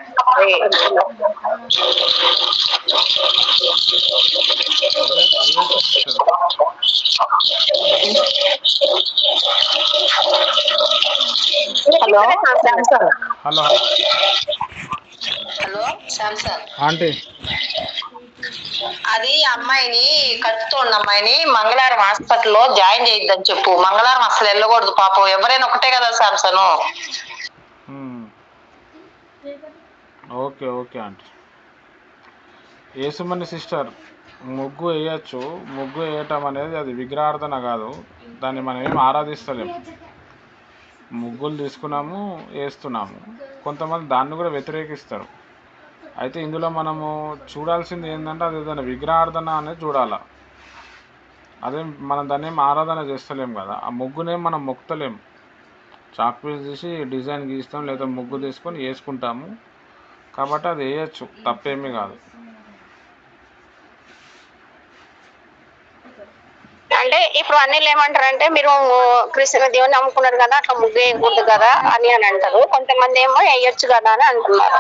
Hello Samsung. Hello hello Samsung. Aunty, అది అమ్మాయిని కడుపుతో ఉన్న అమ్మాయిని మంగళవారం హాస్పిటల్లో జాయిన్ చేయొద్దని చెప్పు. మంగళవారం అసలు వెళ్ళకూడదు పాపం. ఎవరైనా ఒకటే కదా Samson. Okay okay aunty. Yesumani sister, ముగ్గు వేయచ్చు. ముగ్గు వేయటం అనేది అది విగ్రహార్థన కాదు. దాన్ని మనం ఏం ఆరాధిస్తలేము. ముగ్గులు తీసుకున్నాము, వేస్తున్నాము. కొంతమంది దాన్ని కూడా వ్యతిరేకిస్తారు. అయితే ఇందులో మనము చూడాల్సింది ఏంటంటే, అది ఏదైనా విగ్రహార్థన అనేది చూడాలా. అదే మనం దాన్ని ఏం ఆరాధన చేస్తలేం కదా. ఆ ముగ్గునేం మనం మొక్కుతలేము. చాక్ పీస్ తీసి డిజైన్ గీస్తాం, లేదా ముగ్గు తీసుకొని వేసుకుంటాము. కాబట్టి అది వేయచ్చు, తప్పేమీ కాదు. అంటే ఇప్పుడు అన్నిళ్ళు ఏమంటారంటే, మీరు క్రిస్టియన్ దేవుని నమ్ముకున్నారు కదా, అట్లా ముగ్గు వేయకూడదు కదా అని అంటారు. కొంతమంది ఏమో వేయొచ్చు కదా అని అంటున్నారు.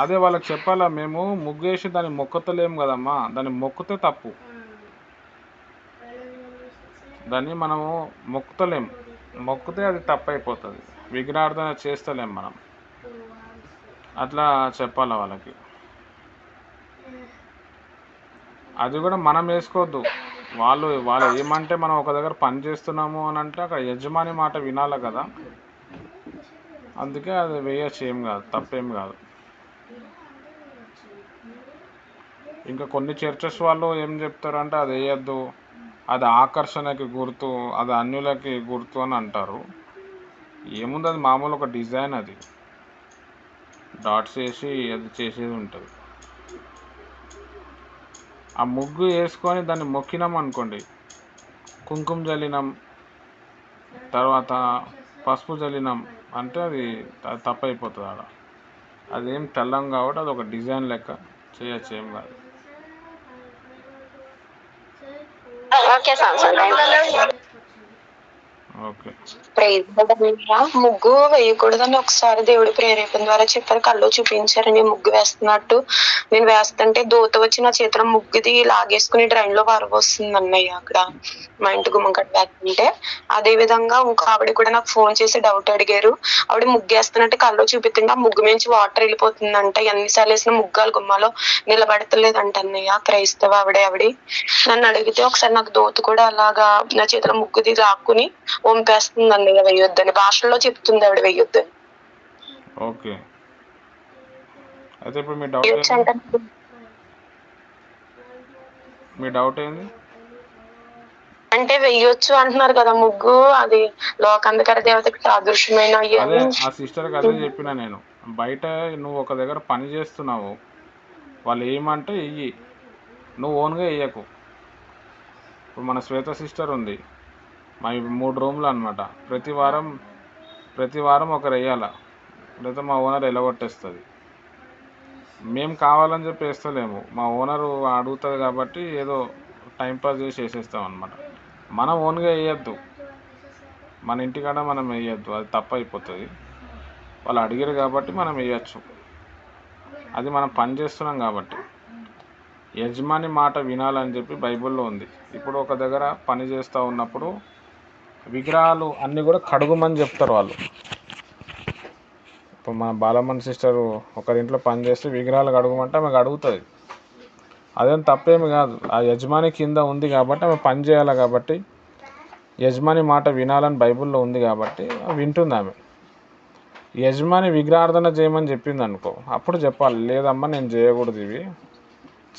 అదే వాళ్ళకి చెప్పాలా, మేము ముగ్గు వేసి దాన్ని మొక్కతలేము కదమ్మా. దాన్ని మొక్కితే తప్పు. దాన్ని మనము మొక్కుతలేము. మొక్కితే అది తప్పు అయిపోతుంది. విగ్రహార్థన చేస్తలేం మనం. అట్లా చెప్పాలా వాళ్ళకి. అది కూడా మనం వేసుకోవద్దు. వాళ్ళు ఏమంటే, మనం ఒక దగ్గర పని చేస్తున్నాము అని అంటే అక్కడ యజమాని మాట వినాలి కదా. అందుకే అది వేయచ్చు, ఏం కాదు, తప్పేం కాదు. ఇంకా కొన్ని చర్చెస్ వాళ్ళు ఏం చెప్తారంటే, అది వేయద్దు, అది ఆకర్షణకి గుర్తు, అది అన్యులకి గుర్తు అని అంటారు. ఏముంది, అది మామూలు ఒక డిజైన్. అది డాట్స్ వేసి అది చేసేది ఉంటుంది. ఆ ముగ్గు వేసుకొని దాన్ని మొక్కినాం అనుకోండి, కుంకుమ జల్లినాం, తర్వాత పసుపు జల్లినాం అంటే అది తప్పు అయిపోతుంది. ఆడ అదేం తెల్లం కాబట్టి అది ఒక డిజైన్ లెక్క చేయొచ్చు, ఏం కాదు. Okay sir. ఓకే. ముగ్గు వేయకూడదని ఒకసారి దేవుడి ప్రేరేపణ ద్వారా చెప్పారు. కళ్ళు చూపించారు, నేను ముగ్గు వేస్తున్నట్టు. నేను వేస్తుంటే దూత వచ్చి నా చేతిలో ముగ్గుది లాగేసుకుని డ్రైన్ లో వరవస్తుంది అన్నయ్య. అక్కడ మా ఇంటి గుమ్మం కట్ట వేస్తుంటే, అదే విధంగా ఇంకో ఆవిడ కూడా నాకు ఫోన్ చేసి డౌట్ అడిగారు. ఆవిడ ముగ్గు వేస్తున్నట్టు కళ్ళు చూపిస్తుంటే ఆ ముగ్గు నుంచి వాటర్ వెళ్ళిపోతుందంట. ఎన్నిసార్లు వేసిన ముగ్గాలు గుమ్మాలో నిలబడతలేదంట అన్నయ్య. క్రైస్తవ ఆవిడ. నన్ను అడిగితే ఒకసారి నాకు దోత కూడా అలాగా నా చేతిలో ముగ్గుది లాక్కుని వంపేస్తుంది అన్నయ్య, వెయ్యొద్దని భాషల్లో చెప్తుంది ఆవిడ, వెయ్యొద్దని. ఓకే. అయితే ఇప్పుడు మీ డౌట్ ఏంది? అంటే వెయ్యొచ్చు అంటున్నారు కదా ముగ్గు, అది లోకాంధకార దేవతకి సాదృశ్యమైన. అదే ఆ సిస్టర్కి అదే చెప్పిన నేను. బయట నువ్వు ఒక దగ్గర పని చేస్తున్నావు, వాళ్ళు ఏమంటే ఇయ్యి, నువ్వు ఓన్గా వేయకు. ఇప్పుడు మన శ్వేత సిస్టర్ ఉంది, మా 3 రూమ్లు అనమాట. ప్రతి వారం ఒకరు వేయాల, లేదా మా ఓనర్ ఎలగొట్టేస్తుంది. మేము కావాలని చెప్పి వేస్తలేము, మా ఓనరు అడుగుతుంది కాబట్టి ఏదో టైంపాస్ చేసి వేసేస్తాం అనమాట. మనం ఓన్గా వేయద్దు, మన ఇంటికాడ మనం వేయద్దు, అది తప్పు అయిపోతుంది. వాళ్ళు అడిగారు కాబట్టి మనం వేయచ్చు. అది మనం పని చేస్తున్నాం కాబట్టి. యజమాని మాట వినాలని చెప్పి బైబిల్లో ఉంది. ఇప్పుడు ఒక దగ్గర పని చేస్తూ ఉన్నప్పుడు విగ్రహాలు అన్నీ కూడా కడుగుమని చెప్తారు వాళ్ళు. ఇప్పుడు మన బాలమ్మన్ సిస్టరు ఒకరింట్లో పని చేస్తే విగ్రహాలు కడుగుమంటే ఆమెకు అడుగుతుంది. అదేం తప్పేమి కాదు. ఆ యజమాని కింద ఉంది కాబట్టి ఆమె పని చేయాలి. కాబట్టి యజమాని మాట వినాలని బైబిల్లో ఉంది కాబట్టి వింటుంది ఆమె. యజమాని విగ్రహార్థన చేయమని చెప్పింది అనుకో, అప్పుడు చెప్పాలి, లేదమ్మా నేను చేయకూడదు, ఇవి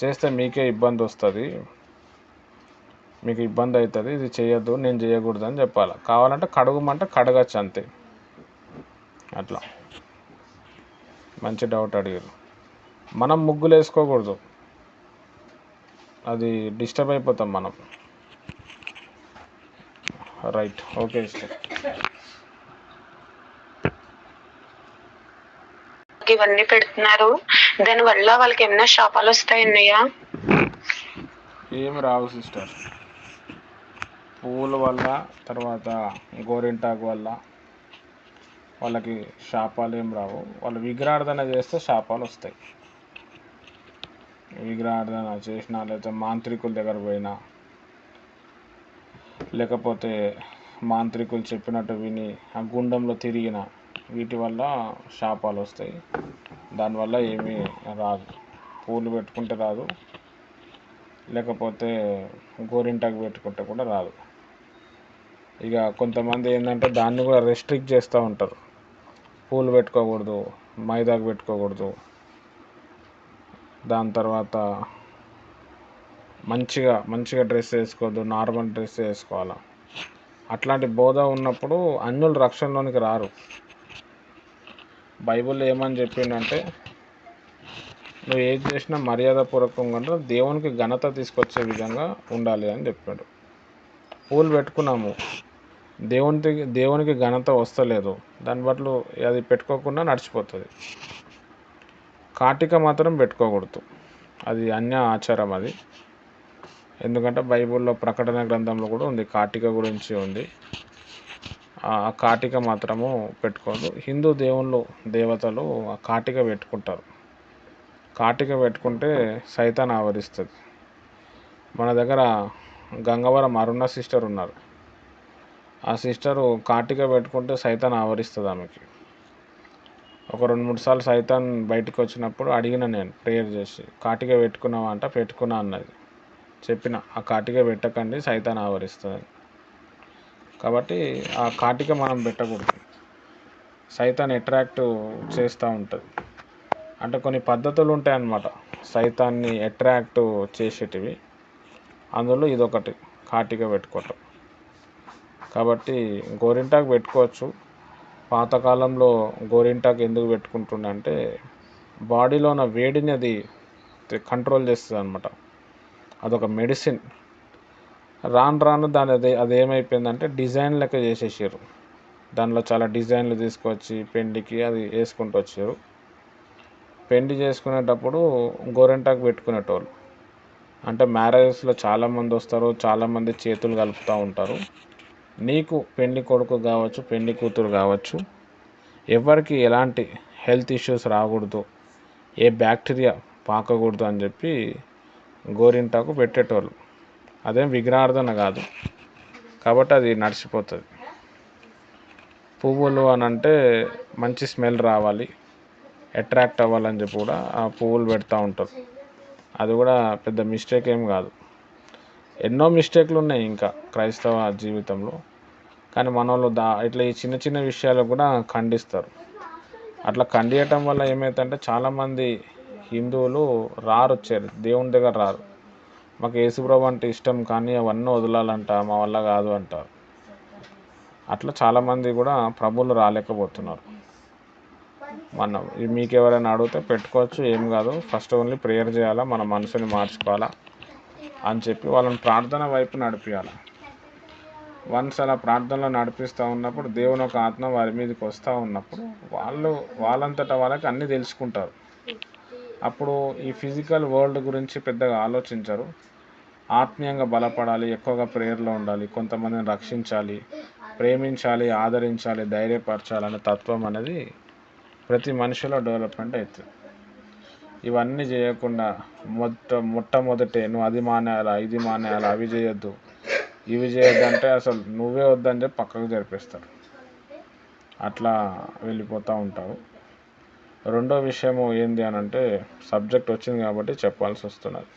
చేస్తే మీకే ఇబ్బంది వస్తుంది, మీకు ఇబ్బంది అవుతుంది, ఇది చేయొద్దు, నేను చేయకూడదు అని చెప్పాలి. కావాలంటే కడుగుమంటే కడగచ్చు, అంతే. అట్లా మంచి డౌట్ అడిగారు. మనం ముగ్గులు వేసుకోకూడదు, అది డిస్టర్బ్ అయిపోతాం మనం. రైట్. Okay sister. ఇవన్నీ పెడుతున్నారు, దాని వల్ల వాళ్ళకి ఏమైనా శాపాలు వస్తాయన్నయ్యా? ఏమి రావు సిస్టర్. పువ్వుల వల్ల, తర్వాత గోరింటాకు వల్ల వాళ్ళకి శాపాలు ఏం రావు. వాళ్ళు విగ్రహార్థన చేస్తే శాపాలు వస్తాయి. విగ్రహార్థన చేసినా, లేకపోతే మాంత్రికుల దగ్గర పోయినా, లేకపోతే మాంత్రికులు చెప్పినట్టు విని ఆ గుండంలో తిరిగిన, వీటి వల్ల శాపాలు వస్తాయి. దానివల్ల ఏమీ రాదు. పూలు పెట్టుకుంటే రాదు, లేకపోతే గోరింటాకు పెట్టుకుంటే కూడా రాదు. ఇక కొంతమంది ఏంటంటే దాన్ని కూడా రెస్ట్రిక్ట్ చేస్తూ ఉంటారు. పూలు పెట్టుకోకూడదు, మైదాకు పెట్టుకోకూడదు, దాని తర్వాత మంచిగా డ్రెస్ వేసుకోవద్దు, నార్మల్ డ్రెస్ వేసుకోవాలా. అట్లాంటి బోధ ఉన్నప్పుడు అన్యులు రక్షణలోనికి రారు. బైబిల్లో ఏమని చెప్పిండంటే, నువ్వు ఏది చేసినా మర్యాదపూర్వకంగా అంటే దేవునికి ఘనత తీసుకొచ్చే విధంగా ఉండాలి అని చెప్పాడు. పూలు పెట్టుకున్నాము, దేవునికి ఘనత వస్తలేదు, దాన్ని బట్టి అది పెట్టుకోకుండా నడిచిపోతుంది. కాటిక మాత్రం పెట్టుకోకూడదు, అది అన్య ఆచారం. అది ఎందుకంటే బైబిల్లో ప్రకటన గ్రంథంలో కూడా ఉంది, కాటిక గురించి ఉంది. ఆ కాటిక మాత్రము పెట్టుకోదు. హిందూ దేవతలు ఆ కాటిక పెట్టుకుంటారు. కాటిక పెట్టుకుంటే సైతాన్ ఆవరిస్తుంది. మన దగ్గర గంగవరం అరుణ సిస్టర్ ఉన్నారు. ఆ సిస్టరు కాటిక పెట్టుకుంటే సైతాన్ ఆవరిస్తుంది ఆమెకి. ఒక 2-3 సార్లు సైతాన్ బయటకు వచ్చినప్పుడు అడిగిన, నేను ప్రేయర్ చేసి, కాటిక పెట్టుకున్నావా అంటే పెట్టుకున్నా అన్నది. చెప్పిన, ఆ కాటిక పెట్టకండి, సైతాన్ ఆవరిస్తుంది. కాబట్టి ఆ కాటిక మనం పెట్టకూడదు. సైతాన్ అట్రాక్ట్ చేస్తూ ఉంటుంది. అంటే కొన్ని పద్ధతులు ఉంటాయన్నమాట సైతాన్ని అట్రాక్ట్ చేసేటివి. అందులో ఇదొకటి, కాటిక పెట్టుకోవటం. కాబట్టి గోరింటాకు పెట్టుకోవచ్చు. పాతకాలంలో గోరింటాకు ఎందుకు పెట్టుకుంటుండంటే బాడీలో ఉన్న వేడిని అది కంట్రోల్ చేస్తుంది అనమాట. అదొక మెడిసిన్. రాను అదేమైపోయిందంటే డిజైన్ లెక్క చేసేసారు. దానిలో చాలా డిజైన్లు తీసుకొచ్చి పెండికి అది వేసుకుంటూ వచ్చారు. పెండి చేసుకునేటప్పుడు గోరింటాకు పెట్టుకునేటోళ్ళు. అంటే మ్యారేజెస్లో చాలామంది వస్తారు, చాలామంది చేతులు కలుపుతూ ఉంటారు. నీకు పెళ్లి కొడుకు కావచ్చు, పెళ్లి కూతురు కావచ్చు, ఎవరికి ఎలాంటి హెల్త్ ఇష్యూస్ రాకూడదు, ఏ బ్యాక్టీరియా పాకకూడదు అని చెప్పి గోరింటాకు పెట్టేటోళ్ళు. అదేం విగ్రహార్థన కాదు, కాబట్టి అది నడిచిపోతుంది. పువ్వులు అని అంటే మంచి స్మెల్ రావాలి, అట్రాక్ట్ అవ్వాలని చెప్పి కూడా ఆ పువ్వులు పెడతా ఉంటారు. అది కూడా పెద్ద మిస్టేక్ ఏం కాదు. ఎన్నో మిస్టేక్లు ఉన్నాయి ఇంకా క్రైస్తవ జీవితంలో. కానీ మనోళ్ళు ఇట్లా ఈ చిన్న చిన్న విషయాలు కూడా ఖండిస్తారు. అట్లా ఖండియటం వల్ల ఏమవుతుందంటే చాలామంది హిందువులు వచ్చారు దేవుని దగ్గర రారు. మాకు యేసుప్రభు అంటే ఇష్టం కానీ అవన్నీ వదలాలంట, మా వల్ల కాదు అంటారు. అట్లా చాలామంది కూడా ప్రభువులు రాలేకపోతున్నారు. మీకు ఎవరైనా అడిగితే పెట్టుకోవచ్చు, ఏం కాదు. ఫస్ట్ ఓన్లీ ప్రేయర్ చేయాలా, మన మనసుని మార్చుకోవాలా అని చెప్పి వాళ్ళని ప్రార్థన వైపు నడిపించాలి. వన్స్ అలా ప్రార్థనలో నడిపిస్తూ ఉన్నప్పుడు దేవుని ఒక ఆత్మ వారి మీదకి వస్తూ ఉన్నప్పుడు వాళ్ళంతటా వాళ్ళకి అన్నీ తెలుసుకుంటారు. అప్పుడు ఈ ఫిజికల్ వరల్డ్ గురించి పెద్దగా ఆలోచించరు. ఆత్మీయంగా బలపడాలి, ఎక్కువగా ప్రేయర్లో ఉండాలి, కొంతమందిని రక్షించాలి, ప్రేమించాలి, ఆదరించాలి, ధైర్యపరచాలనే తత్వం అనేది ప్రతి మనిషిలో డెవలప్మెంట్ అవుతుంది. ఇవన్నీ చేయకుండా మొట్టమొదటే నువ్వు అది మానేయాలా, ఇది మానేయాలా, అవి చేయొద్దు, ఇవి చేయొద్దు అంటే అసలు నువ్వే వద్దని చెప్పి పక్కకు జరిపిస్తారు. అట్లా వెళ్ళిపోతూ ఉంటావు. రెండో విషయము ఏంది అని అంటే, సబ్జెక్ట్ వచ్చింది కాబట్టి చెప్పాల్సి వస్తున్నది.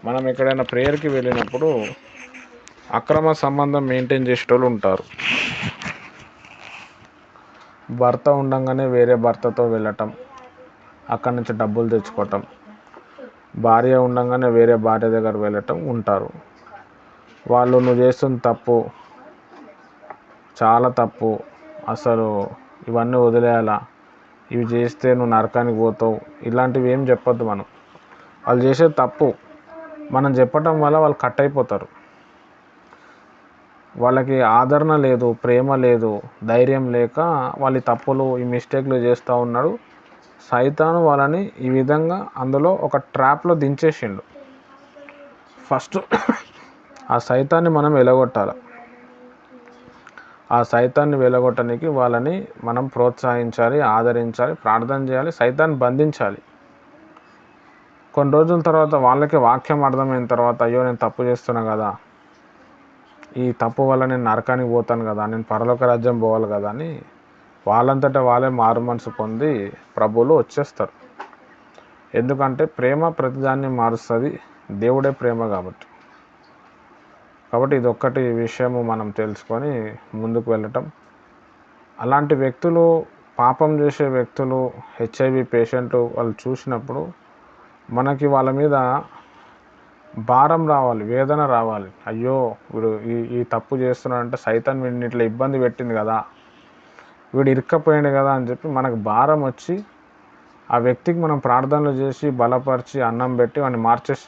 మనం ఎక్కడైనా ప్రేయర్కి వెళ్ళినప్పుడు అక్రమ సంబంధం మెయింటైన్ చేసేటోళ్ళు ఉంటారు. భర్త ఉండగానే వేరే భర్తతో వెళ్ళటం, అక్కడి నుంచి డబ్బులు తెచ్చుకోవటం, భార్య ఉండగానే వేరే భార్య దగ్గర వెళ్ళటం ఉంటారు. వాళ్ళు నువ్వు చేస్తున్న తప్పు, చాలా తప్పు, అసలు ఇవన్నీ వదిలేయాలా, ఇవి చేస్తే నువ్వు నరకానికి పోతావు, ఇలాంటివి ఏం చెప్పొద్దు మనం. వాళ్ళు చేసేది తప్పు, మనం చెప్పటం వల్ల వాళ్ళు కట్ అయిపోతారు. వాళ్ళకి ఆదరణ లేదు, ప్రేమ లేదు, ధైర్యం లేక వాళ్ళు తప్పులు, ఈ మిస్టేక్లు చేస్తూ ఉన్నాడు. సైతాను వాళ్ళని ఈ విధంగా అందులో ఒక ట్రాప్లో దించేసిండు. ఫస్ట్ ఆ సైతాన్ని మనం వెలగొట్టాలి. ఆ సైతాన్ని వెలగొట్టడానికి వాళ్ళని మనం ప్రోత్సహించాలి, ఆదరించాలి, ప్రార్థన చేయాలి, సైతాన్ని బంధించాలి. కొన్ని రోజుల తర్వాత వాళ్ళకి వాక్యం అర్థమైన తర్వాత, అయ్యో నేను తప్పు చేస్తున్నా కదా, ఈ తప్పు వల్ల నేను నరకానికి పోతాను కదా, నేను పరలోక రాజ్యం పోవాలి కదా అని వాళ్ళంతటా వాళ్ళే మారు మనసు పొంది ప్రభువులు వచ్చేస్తారు. ఎందుకంటే ప్రేమ ప్రతిదాన్ని మారుస్తుంది, దేవుడే ప్రేమ కాబట్టి. ఇది ఒక్కటి విషయము మనం తెలుసుకొని ముందుకు వెళ్ళటం. అలాంటి వ్యక్తులు, పాపం చేసే వ్యక్తులు, HIV పేషెంట్ వాళ్ళు చూసినప్పుడు మనకి వాళ్ళ మీద భారం రావాలి, వేదన రావాలి. అయ్యో వీడు ఈ తప్పు చేస్తున్నాడంటే సైతాన్ వీడిని ఇట్లా ఇబ్బంది పెట్టింది కదా, వీడు ఇరుక్కపోయింది కదా అని చెప్పి మనకు భారం వచ్చి ఆ వ్యక్తికి మనం ప్రార్థనలు చేసి బలపరిచి అన్నం పెట్టి వాడిని మార్చేసి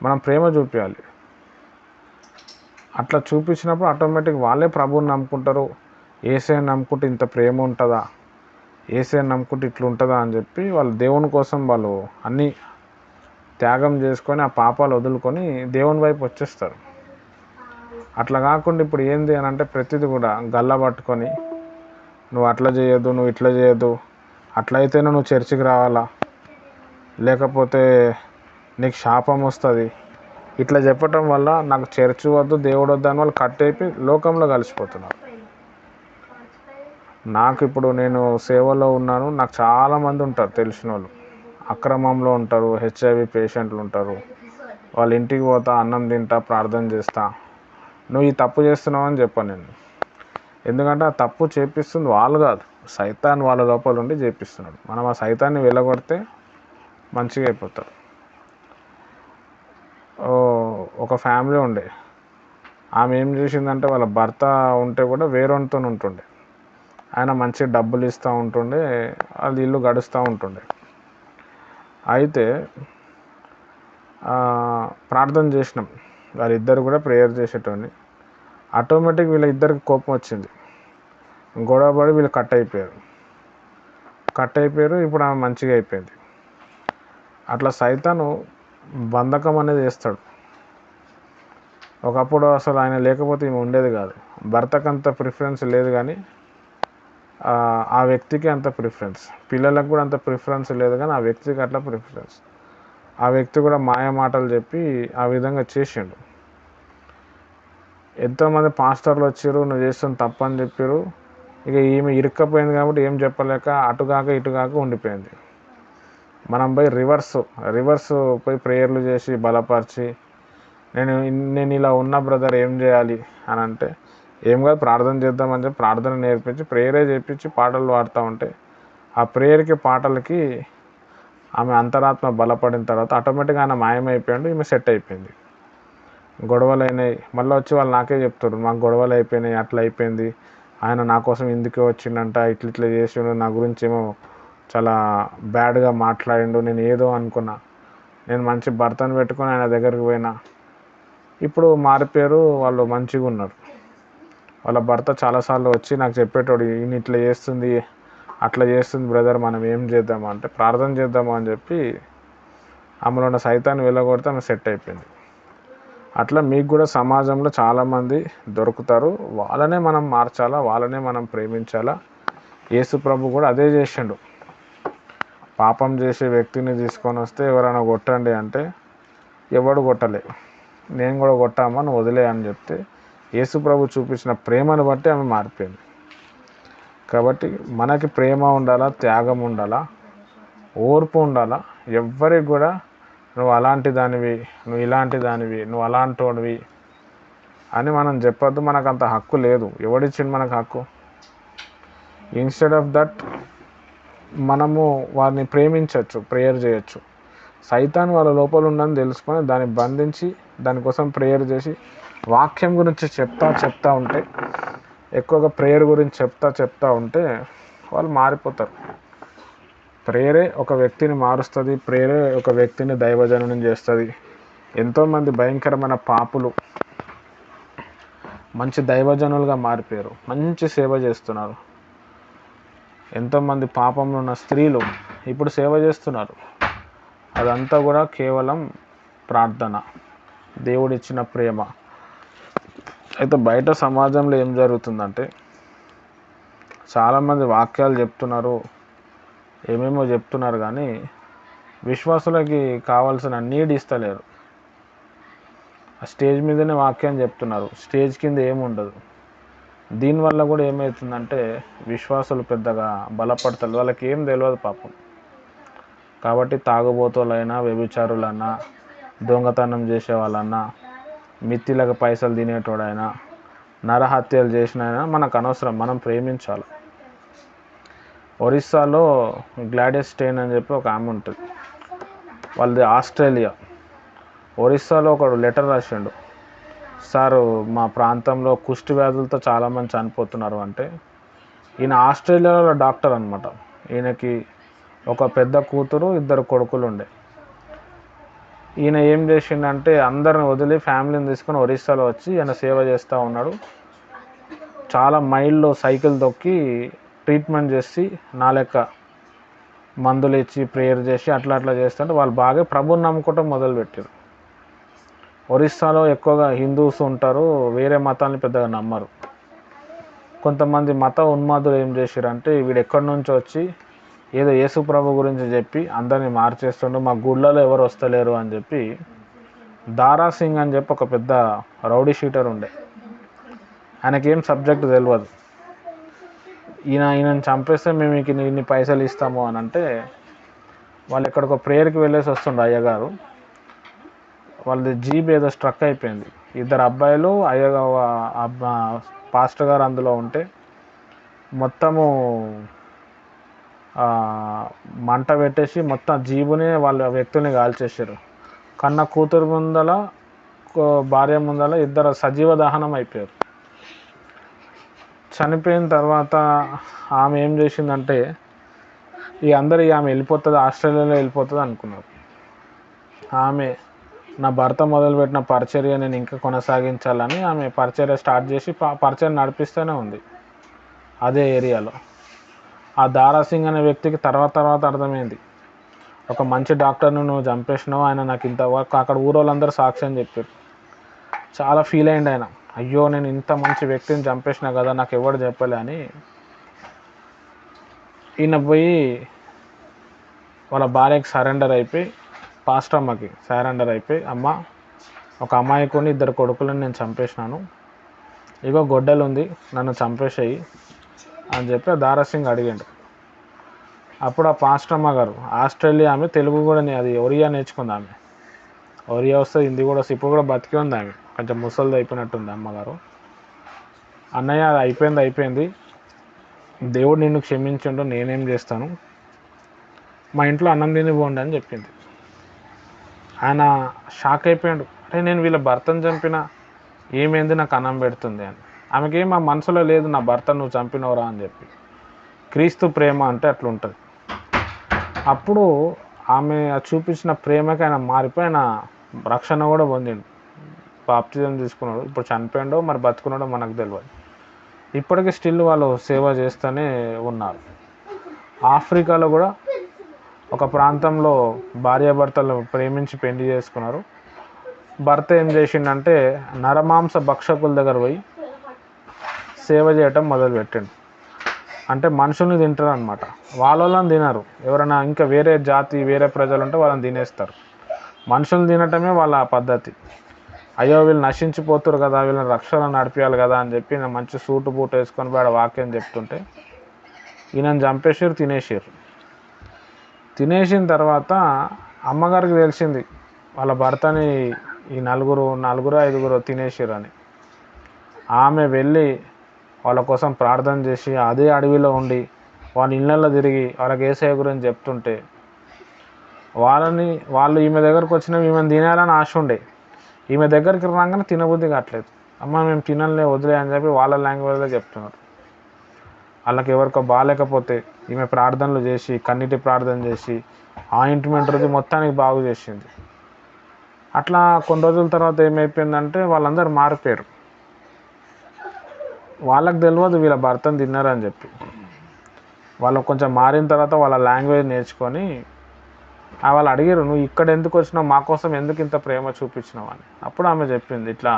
మనం ప్రేమ చూపించాలి. అట్లా చూపించినప్పుడు ఆటోమేటిక్ వాళ్ళే ప్రభువుని నమ్ముకుంటారు. యేసయ్యని నమ్ముకుంటే ఇంత ప్రేమ ఉంటుందా, యేసయ్యని నమ్ముకుంటే ఇట్లా ఉంటుందా అని చెప్పి వాళ్ళు దేవుని కోసం వాళ్ళు అన్నీ త్యాగం చేసుకొని ఆ పాపాలు వదులుకొని దేవుని వైపు వచ్చేస్తారు. అట్లా కాకుండా ఇప్పుడు ఏంది అని అంటే ప్రతిదీ కూడా గల్ల పట్టుకొని నువ్వు అట్లా చేయొద్దు, నువ్వు ఇట్లా చేయొద్దు, అట్లయితేనే నువ్వు చర్చికి రావాలా, లేకపోతే నీకు శాపం వస్తుంది, ఇట్లా చెప్పటం వల్ల నాకు చర్చి వద్దు, దేవుడు వద్దు అని వాళ్ళు కట్టేపి లోకంలో కలిసిపోతున్నారు. నాకు ఇప్పుడు నేను సేవలో ఉన్నాను, నాకు చాలామంది ఉంటారు తెలిసిన వాళ్ళు, అక్రమంలో ఉంటారు, HIV పేషెంట్లు ఉంటారు. వాళ్ళ ఇంటికి పోతా, అన్నం తింటా, ప్రార్థన చేస్తా. నువ్వు ఈ తప్పు చేస్తున్నావు అని చెప్పాను నేను. ఎందుకంటే ఆ తప్పు చేపిస్తుంది వాళ్ళు కాదు, సైతాన్ వాళ్ళ లోపల ఉండి చేపిస్తున్నాడు. మనం ఆ సైతాన్ని వెళ్ళగొడితే మంచిగా అయిపోతారు. ఒక ఫ్యామిలీ ఉండే, ఆమె ఏం చేసిందంటే వాళ్ళ భర్త ఉంటే కూడా వేరొనితో ఉంటుండే, ఆయన మంచిగా డబ్బులు ఇస్తూ ఉంటుండే, వాళ్ళ ఇల్లు గడుస్తూ ఉంటుండే. అయితే ప్రార్థన చేసినాం, వాళ్ళిద్దరు కూడా ప్రేయర్ చేసేటోని. ఆటోమేటిక్ వీళ్ళ ఇద్దరికి కోపం వచ్చింది, గొడవపడి వీళ్ళు కట్ అయిపోయారు. ఇప్పుడు ఆమె మంచిగా అయిపోయింది. అట్లా సైతాను బంధకం అనేది వేస్తాడు. ఒకప్పుడు అసలు ఆయన లేకపోతే ఈమె ఉండేది కాదు. భర్తకు అంత ప్రిఫరెన్స్ లేదు, కానీ ఆ వ్యక్తికి అంత ప్రిఫరెన్స్, పిల్లలకు కూడా అంత ప్రిఫరెన్స్ లేదు, కానీ ఆ వ్యక్తికి అట్లా ప్రిఫరెన్స్. ఆ వ్యక్తి కూడా మాయ మాటలు చెప్పి ఆ విధంగా చేసిండు. ఎంతోమంది పాస్టర్లు వచ్చారు, నువ్వు చేస్తున్న తప్పు అని చెప్పారు. ఇక ఈమె ఇరుక్కపోయింది కాబట్టి ఏం చెప్పలేక అటుగాక ఇటుగాక ఉండిపోయింది. మనం పోయి రివర్స్ పోయి ప్రేయర్లు చేసి బలపరిచి, నేను ఇలా ఉన్న బ్రదర్ ఏం చేయాలి అని అంటే, ఏం కాదు ప్రార్థన చేద్దామని చెప్పి ప్రార్థన నేర్పించి ప్రేయరే చేయించి పాటలు పాడుతూ ఉంటే, ఆ ప్రేయర్కి పాటలకి ఆమె అంతరాత్మ బలపడిన తర్వాత ఆటోమేటిక్గా ఆయన మాయమైపోయాడు, ఈమె సెట్ అయిపోయింది. గొడవలు అయినాయి, మళ్ళీ వచ్చి వాళ్ళు నాకే చెప్తారు, మాకు గొడవలు అయిపోయినాయి, అట్లా అయిపోయింది, ఆయన నా కోసం ఇందుకే వచ్చిండంట, ఇట్లా చేసిండు, నా గురించి ఏమో చాలా బ్యాడ్గా మాట్లాడిండు, నేను ఏదో అనుకున్నా, నేను మంచి భర్తను పెట్టుకొని ఆయన దగ్గరికి పోయినా, ఇప్పుడు మారిపోయారు, వాళ్ళు మంచిగా ఉన్నారు. వాళ్ళ భర్త చాలాసార్లు వచ్చి నాకు చెప్పేటోడు, ఈయన ఇట్లా చేస్తుంది, అట్లా చేస్తుంది బ్రదర్, మనం ఏం చేద్దామా అంటే ప్రార్థన చేద్దామా అని చెప్పి ఆమెలో ఉన్న సైతాన్ని వెళ్ళగొడితే ఆమె సెట్ అయిపోయింది. అట్లా మీకు కూడా సమాజంలో చాలామంది దొరుకుతారు, వాళ్ళనే మనం మార్చాలా, వాళ్ళనే మనం ప్రేమించాలా. యేసు ప్రభు కూడా అదే చేసిండు. పాపం చేసే వ్యక్తిని తీసుకొని వస్తే ఎవరైనా కొట్టండి అంటే ఎవడు కొట్టలే, నేను కూడా కొట్టామా, నువ్వు వదిలే అని చెప్తే యేసు ప్రభు చూపించిన ప్రేమను బట్టి ఆమె మారిపోయింది. కాబట్టి మనకి ప్రేమ ఉండాలా, త్యాగం ఉండాలా, ఓర్పు ఉండాలా. ఎవ్వరికి కూడా నువ్వు అలాంటి దానివి, నువ్వు ఇలాంటి దానివి, నువ్వు అలాంటి వాడివి అని మనం చెప్పొద్దు. మనకు అంత హక్కు లేదు. ఎవడిచ్చింది మనకు హక్కు? ఇన్స్టెడ్ ఆఫ్ దట్ మనము వారిని ప్రేమించవచ్చు, ప్రేయర్ చేయొచ్చు. సైతాన్ వాళ్ళ లోపల ఉందని తెలుసుకొని దాన్ని బంధించి దానికోసం ప్రేయర్ చేసి వాక్యం గురించి చెప్తా ఉంటే, ఎక్కువగా ప్రేయర్ గురించి చెప్తా ఉంటే వాళ్ళు మారిపోతారు. ప్రేయరే ఒక వ్యక్తిని మారుస్తుంది, ప్రేయరే ఒక వ్యక్తిని దైవజనం చేస్తుంది. ఎంతోమంది భయంకరమైన పాపులు మంచి దైవజనులుగా మారిపోయారు, మంచి సేవ చేస్తున్నారు. ఎంతోమంది పాపంలో ఉన్న స్త్రీలు ఇప్పుడు సేవ చేస్తున్నారు. అదంతా కూడా కేవలం ప్రార్థన, దేవుడిచ్చిన ప్రేమ. అయితే బయట సమాజంలో ఏం జరుగుతుందంటే చాలామంది వాక్యాలు చెప్తున్నారు, ఏమేమో చెప్తున్నారు, కానీ విశ్వాసులకి కావాల్సిన నీడ్ ఇస్తలేరు. ఆ స్టేజ్ మీదనే వాక్యం చెప్తున్నారు, స్టేజ్ కింద ఏముండదు. దీనివల్ల కూడా ఏమవుతుందంటే విశ్వాసులు పెద్దగా బలపడతారు, వాళ్ళకి ఏం తెలియదు పాపం. కాబట్టి తాగుబోతులైనా, వ్యభిచారులన్నా, దొంగతనం చేసే వాళ్ళన్నా, మిత్తిలకు పైసలు తినేటోడైనా, నరహత్యలు చేసినైనా మనకు అనవసరం, మనం ప్రేమించాలి. ఒరిస్సాలో గ్లాడియస్ స్టెయిన్ అని చెప్పి ఒక ఆమె ఉంటుంది, వాళ్ళది ఆస్ట్రేలియా. ఒరిస్సాలో ఒకడు లెటర్ రాసిండు, సారు మా ప్రాంతంలో కుష్టి వ్యాధులతో చాలామంది చనిపోతున్నారు అంటే. ఈయన ఆస్ట్రేలియాలో డాక్టర్ అనమాట. ఈయనకి ఒక పెద్ద కూతురు, 2 కొడుకులు ఉండే. ఈయన ఏం చేసిండంటే అందరిని వదిలి ఫ్యామిలీని తీసుకొని ఒరిస్సాలో వచ్చి ఈయన సేవ చేస్తూ ఉన్నాడు. చాలా మైళ్ళు సైకిల్ తొక్కి ట్రీట్మెంట్ చేసి, నా లెక్క మందులు ఇచ్చి ప్రేయర్ చేసి అట్లా చేస్తుంటే వాళ్ళు బాగా ప్రభుని నమ్ముకోవటం మొదలుపెట్టారు. ఒరిస్సాలో ఎక్కువగా హిందూస్ ఉంటారు, వేరే మతాన్ని పెద్దగా నమ్మరు. కొంతమంది మత ఉన్మాదులు ఏం చేశారంటే వీడు ఎక్కడి నుంచో వచ్చి ఏదో యేసు ప్రభు గురించి చెప్పి అందరినీ మార్చేస్తుండు, మా గుళ్ళలో ఎవరు వస్తలేరు అని చెప్పి. దారా సింగ్ అని చెప్పి ఒక పెద్ద రౌడీ షీటర్ ఉండే, ఆయనకేం సబ్జెక్ట్ తెలియదు. ఈయనని చంపేస్తే మేము మీకు ఇన్ని పైసలు ఇస్తాము అని అంటే, వాళ్ళు ఎక్కడికో ప్రేయర్కి వెళ్ళేసి వస్తుండే అయ్యగారు. వాళ్ళది జీప్ ఏదో స్ట్రక్ అయిపోయింది. 2 అబ్బాయిలు పాస్టర్ గారు అందులో ఉంటే మొత్తము మంట పెట్టేసి మొత్తం జీబుని వాళ్ళ వ్యక్తుల్ని కాల్చేసారు. కన్న కూతురు ముందల, భార్య ముందల 2 సజీవ దహనం అయిపోయారు. చనిపోయిన తర్వాత ఆమె ఏం చేసిందంటే ఆమె వెళ్ళిపోతుంది, ఆస్ట్రేలియాలో వెళ్ళిపోతుంది అనుకున్నారు. ఆమె నా భర్త మొదలుపెట్టిన పరిచర్య నేను ఇంకా కొనసాగించాలని ఆమె పరిచర్య స్టార్ట్ చేసి పరిచర్య నడిపిస్తూనే ఉంది అదే ఏరియాలో. ఆ దారా సింగ్ అనే వ్యక్తికి తర్వాత అర్థమైంది, ఒక మంచి డాక్టర్ను నువ్వు చంపేసినావు, ఆయన నాకు ఇంతవరకు అక్కడ ఊరోళ్ళందరూ సాక్ష్యం చెప్పారు. చాలా ఫీల్ అయ్యిండు ఆయన, అయ్యో నేను ఇంత మంచి వ్యక్తిని చంపేసినా కదా, నాకు ఎవడు చెప్పలే అని. ఈయన పోయి వాళ్ళ భార్యకి సరెండర్ అయిపోయి, పాస్టర్ అమ్మకి సరెండర్ అయిపోయి, అమ్మ ఒక అమాయకుని 2 కొడుకులను నేను చంపేసినాను, ఇగో గొడ్డలు ఉంది, నన్ను చంపేసేయి అని చెప్పి దారా సింగ్ అడిగాడు. అప్పుడు ఆ పాస్టర్ అమ్మ గారు ఆస్ట్రేలియా ఆమె, తెలుగు కూడా అది ఒరియా నేర్చుకుంది ఆమె. ఒరియా వస్తే హిందీ కూడా వస్తే, ఇప్పుడు కూడా బతికి ఉంది ఆమె, కొంచెం ముసలిది అయిపోయినట్టుంది అమ్మగారు. అన్నయ్య అది అయిపోయింది, దేవుడు నిన్ను క్షమించిండు, నేనేం చేస్తాను, మా ఇంట్లో అన్నం తిని పోండి అని చెప్పింది. ఆయన షాక్ అయిపోయాడు, అంటే నేను వీళ్ళ భర్తను చంపిన ఏమైంది, నాకు అన్నం పెడుతుంది అని. ఆమెకేం ఆ మనసులో లేదు, నా భర్త నువ్వు చంపినవరా అని చెప్పి. క్రీస్తు ప్రేమ అంటే అట్లా ఉంటుంది. అప్పుడు ఆమె చూపించిన ప్రేమకి ఆయన మారిపోయి ఆయన రక్షణ కూడా పొందిండు, బాప్తిజం తీసుకున్నాడు. ఇప్పుడు చనిపోయాడో మరి బతుకున్నాడో మనకు తెలియదు. ఇప్పటికీ స్టిల్ వాళ్ళు సేవ చేస్తూనే ఉన్నారు. ఆఫ్రికాలో కూడా ఒక ప్రాంతంలో భార్యాభర్తలు ప్రేమించి పెళ్లి చేసుకున్నారు. భర్త ఏం చేసిండంటే నరమాంస భక్షకుల దగ్గర పోయి సేవ చేయటం మొదలుపెట్టిండు. అంటే మనుషుల్ని తింటారు అనమాట, వాళ్ళని తినరు. ఎవరైనా ఇంకా వేరే జాతి వేరే ప్రజలు ఉంటే వాళ్ళని తినేస్తారు. మనుషులు తినటమే వాళ్ళ పద్ధతి. అయ్యో వీళ్ళు నశించిపోతారు కదా, వీళ్ళని రక్షణ నడిపించాలి కదా అని చెప్పి నేను మంచి సూటు బూట్ వేసుకొని వాడు వాక్యం చెప్తుంటే ఈయనని చంపేసారు, తినేసిన తర్వాత అమ్మగారికి తెలిసింది వాళ్ళ భర్తని ఈ నలుగురు 5 తినేసారు అని. ఆమె వెళ్ళి వాళ్ళ కోసం ప్రార్థన చేసి అదే అడవిలో ఉండి వాళ్ళ ఇళ్ళల్లో తిరిగి వాళ్ళకి యేసయ్య గురించి చెప్తుంటే వాళ్ళు ఈమె దగ్గరకు వచ్చిన ఈమెను తినాలని ఆశ ఉండే. ఈమె దగ్గరికి రాగానే తినబుద్ధి కావట్లేదు, అమ్మ మేము తినలే వదిలే అని చెప్పి వాళ్ళ లాంగ్వేజ్లో చెప్తున్నారు. వాళ్ళకి ఎవరికో బాగాలేకపోతే ఈమె ప్రార్థనలు చేసి కన్నీటి ప్రార్థన చేసి ఆయింట్మెంట్ రుచి మొత్తానికి బాగు చేసింది. అట్లా కొన్ని రోజుల తర్వాత ఏమైపోయిందంటే వాళ్ళందరూ మారిపోయారు. వాళ్ళకి తెలియదు వీళ్ళ భర్తను తిన్నారని చెప్పి. వాళ్ళు కొంచెం మారిన తర్వాత వాళ్ళ లాంగ్వేజ్ నేర్చుకొని వాళ్ళు అడిగారు, నువ్వు ఇక్కడ ఎందుకు వచ్చినావు, మా కోసం ఎందుకు ఇంత ప్రేమ చూపించినావు అని. అప్పుడు ఆమె చెప్పింది, ఇట్లా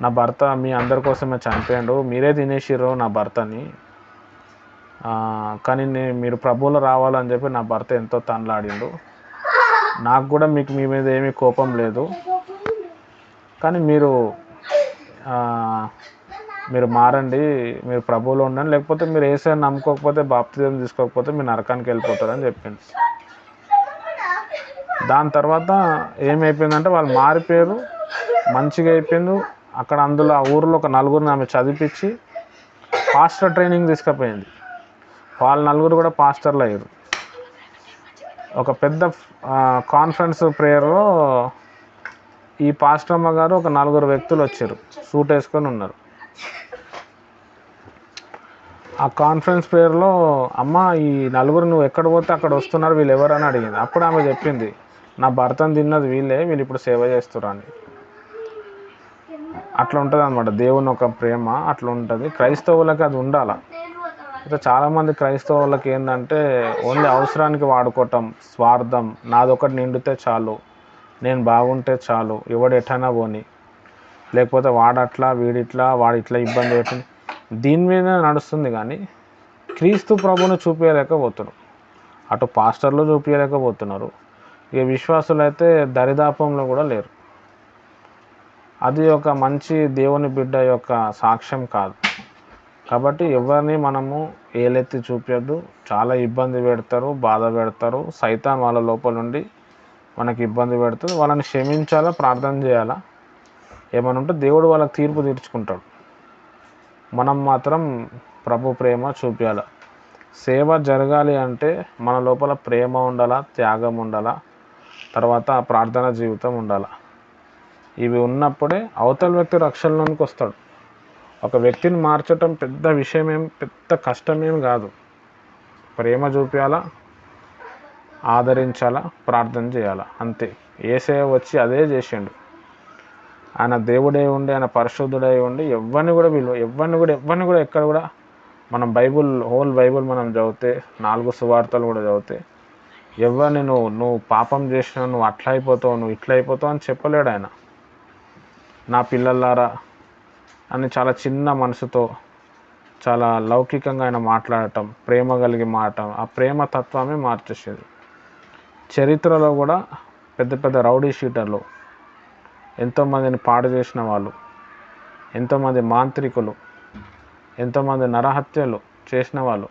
నా భర్త మీ అందరి కోసమే చనిపోయాడు, మీరే తినేసిర్రు నా భర్తని, కానీ మీరు ప్రభువులో రావాలని చెప్పి నా భర్త ఎంతో తనలాడిండు. నాకు కూడా మీకు మీ మీద ఏమీ కోపం లేదు, కానీ మీరు మారండి, మీరు ప్రభువులో ఉండండి, లేకపోతే మీరు యేసుని నమ్ముకోకపోతే బాప్తిజం తీసుకోకపోతే మీరు నరకానికి వెళ్ళిపోతారని చెప్పింది. దాని తర్వాత ఏమైపోయిందంటే వాళ్ళు మారిపోయారు, మంచిగా అయిపోయింది. అక్కడ అందులో ఆ ఊరిలో ఒక నలుగురిని ఆమె చదివించి పాస్టర్ ట్రైనింగ్ తీసుకుపోయింది. వాళ్ళ నలుగురు కూడా పాస్టర్లు అయ్యారు. ఒక పెద్ద కాన్ఫరెన్స్ ప్రేయర్లో ఈ పాస్టర్ అమ్మ గారు ఒక 4 వ్యక్తులు వచ్చారు, సూట్ వేసుకొని ఉన్నారు. ఆ కాన్ఫరెన్స్ ప్రేయర్లో అమ్మ ఈ నలుగురు నువ్వు ఎక్కడ పోతే అక్కడ వస్తున్నారు, వీళ్ళు ఎవరని అడిగింది. అప్పుడు ఆమె చెప్పింది, నా భర్తను తిన్నది వీళ్ళే, వీళ్ళు ఇప్పుడు సేవ చేస్తున్నారు అని. అట్లా ఉంటుంది అనమాట దేవుని ఒక ప్రేమ, అట్లా ఉంటుంది. క్రైస్తవులకి అది ఉండాలి. అయితే చాలామంది క్రైస్తవులకి ఏంటంటే ఓన్లీ అవసరానికి వాడుకోవటం, స్వార్థం, నాదొకటి నిండితే చాలు, నేను బాగుంటే చాలు, ఎవడు ఎటైనా పోని, లేకపోతే వాడట్లా వీడిట్లా వాడిట్లా ఇబ్బంది పెట్టింది, దీని మీద నడుస్తుంది. కానీ క్రీస్తు ప్రభువును చూపించలేకపోతున్నారు. అటు పాస్టర్లు చూపించలేకపోతున్నారు, ఇక విశ్వాసులు అయితే దరిదాపంలో కూడా లేరు. అది ఒక మంచి దేవుని బిడ్డ యొక్క సాక్ష్యం కాదు. కాబట్టి ఎవరిని మనము ఏలెత్తి చూపించద్దు. చాలా ఇబ్బంది పెడతారు, బాధ పెడతారు. సైతాన్ వాళ్ళ లోపల నుండి మనకి ఇబ్బంది పెడుతుంది. వాళ్ళని క్షమించాలా, ప్రార్థన చేయాలా. ఏమైనా ఉంటే దేవుడు వాళ్ళకి తీర్పు తీర్చుకుంటాడు. మనం మాత్రం ప్రభు ప్రేమ చూపించాలి. సేవ జరగాలి అంటే మన లోపల ప్రేమ ఉండాలా, త్యాగం ఉండాలా, తర్వాత ప్రార్థన జీవితం ఉండాలి. ఇవి ఉన్నప్పుడే అవతల వ్యక్తి రక్షణలోనికి వస్తాడు. ఒక వ్యక్తిని మార్చటం పెద్ద విషయమేం, పెద్ద కష్టమేం కాదు. ప్రేమ చూపించాలా, ఆదరించాలా, ప్రార్థన చేయాలా, అంతే. యేసయ్య వచ్చి అదే చేసిండు. ఆయన దేవుడై ఉండి, ఆయన పరిశుద్ధుడై ఉండి ఎవరిని కూడా ఎక్కడ కూడా మనం హోల్ బైబుల్ మనం చదివితే, 4 సువార్తలు కూడా చదివితే, ఎవరిని నువ్వు పాపం చేసినావు, నువ్వు అట్లా అయిపోతావు, నువ్వు ఇట్లా అయిపోతావు అని చెప్పలేడు ఆయన. నా పిల్లలారా అని చాలా చిన్న మనసుతో, చాలా లౌకికంగా ఆయన మాట్లాడటం, ప్రేమ కలిగి మాట్లాడటం, ఆ ప్రేమ తత్వమే మార్చేసేది. చరిత్రలో కూడా పెద్ద పెద్ద రౌడీ షీటర్లు, ఎంతోమందిని పాడు చేసిన వాళ్ళు, ఎంతోమంది మాంత్రికులు, ఎంతోమంది నరహత్యలు చేసిన వాళ్ళు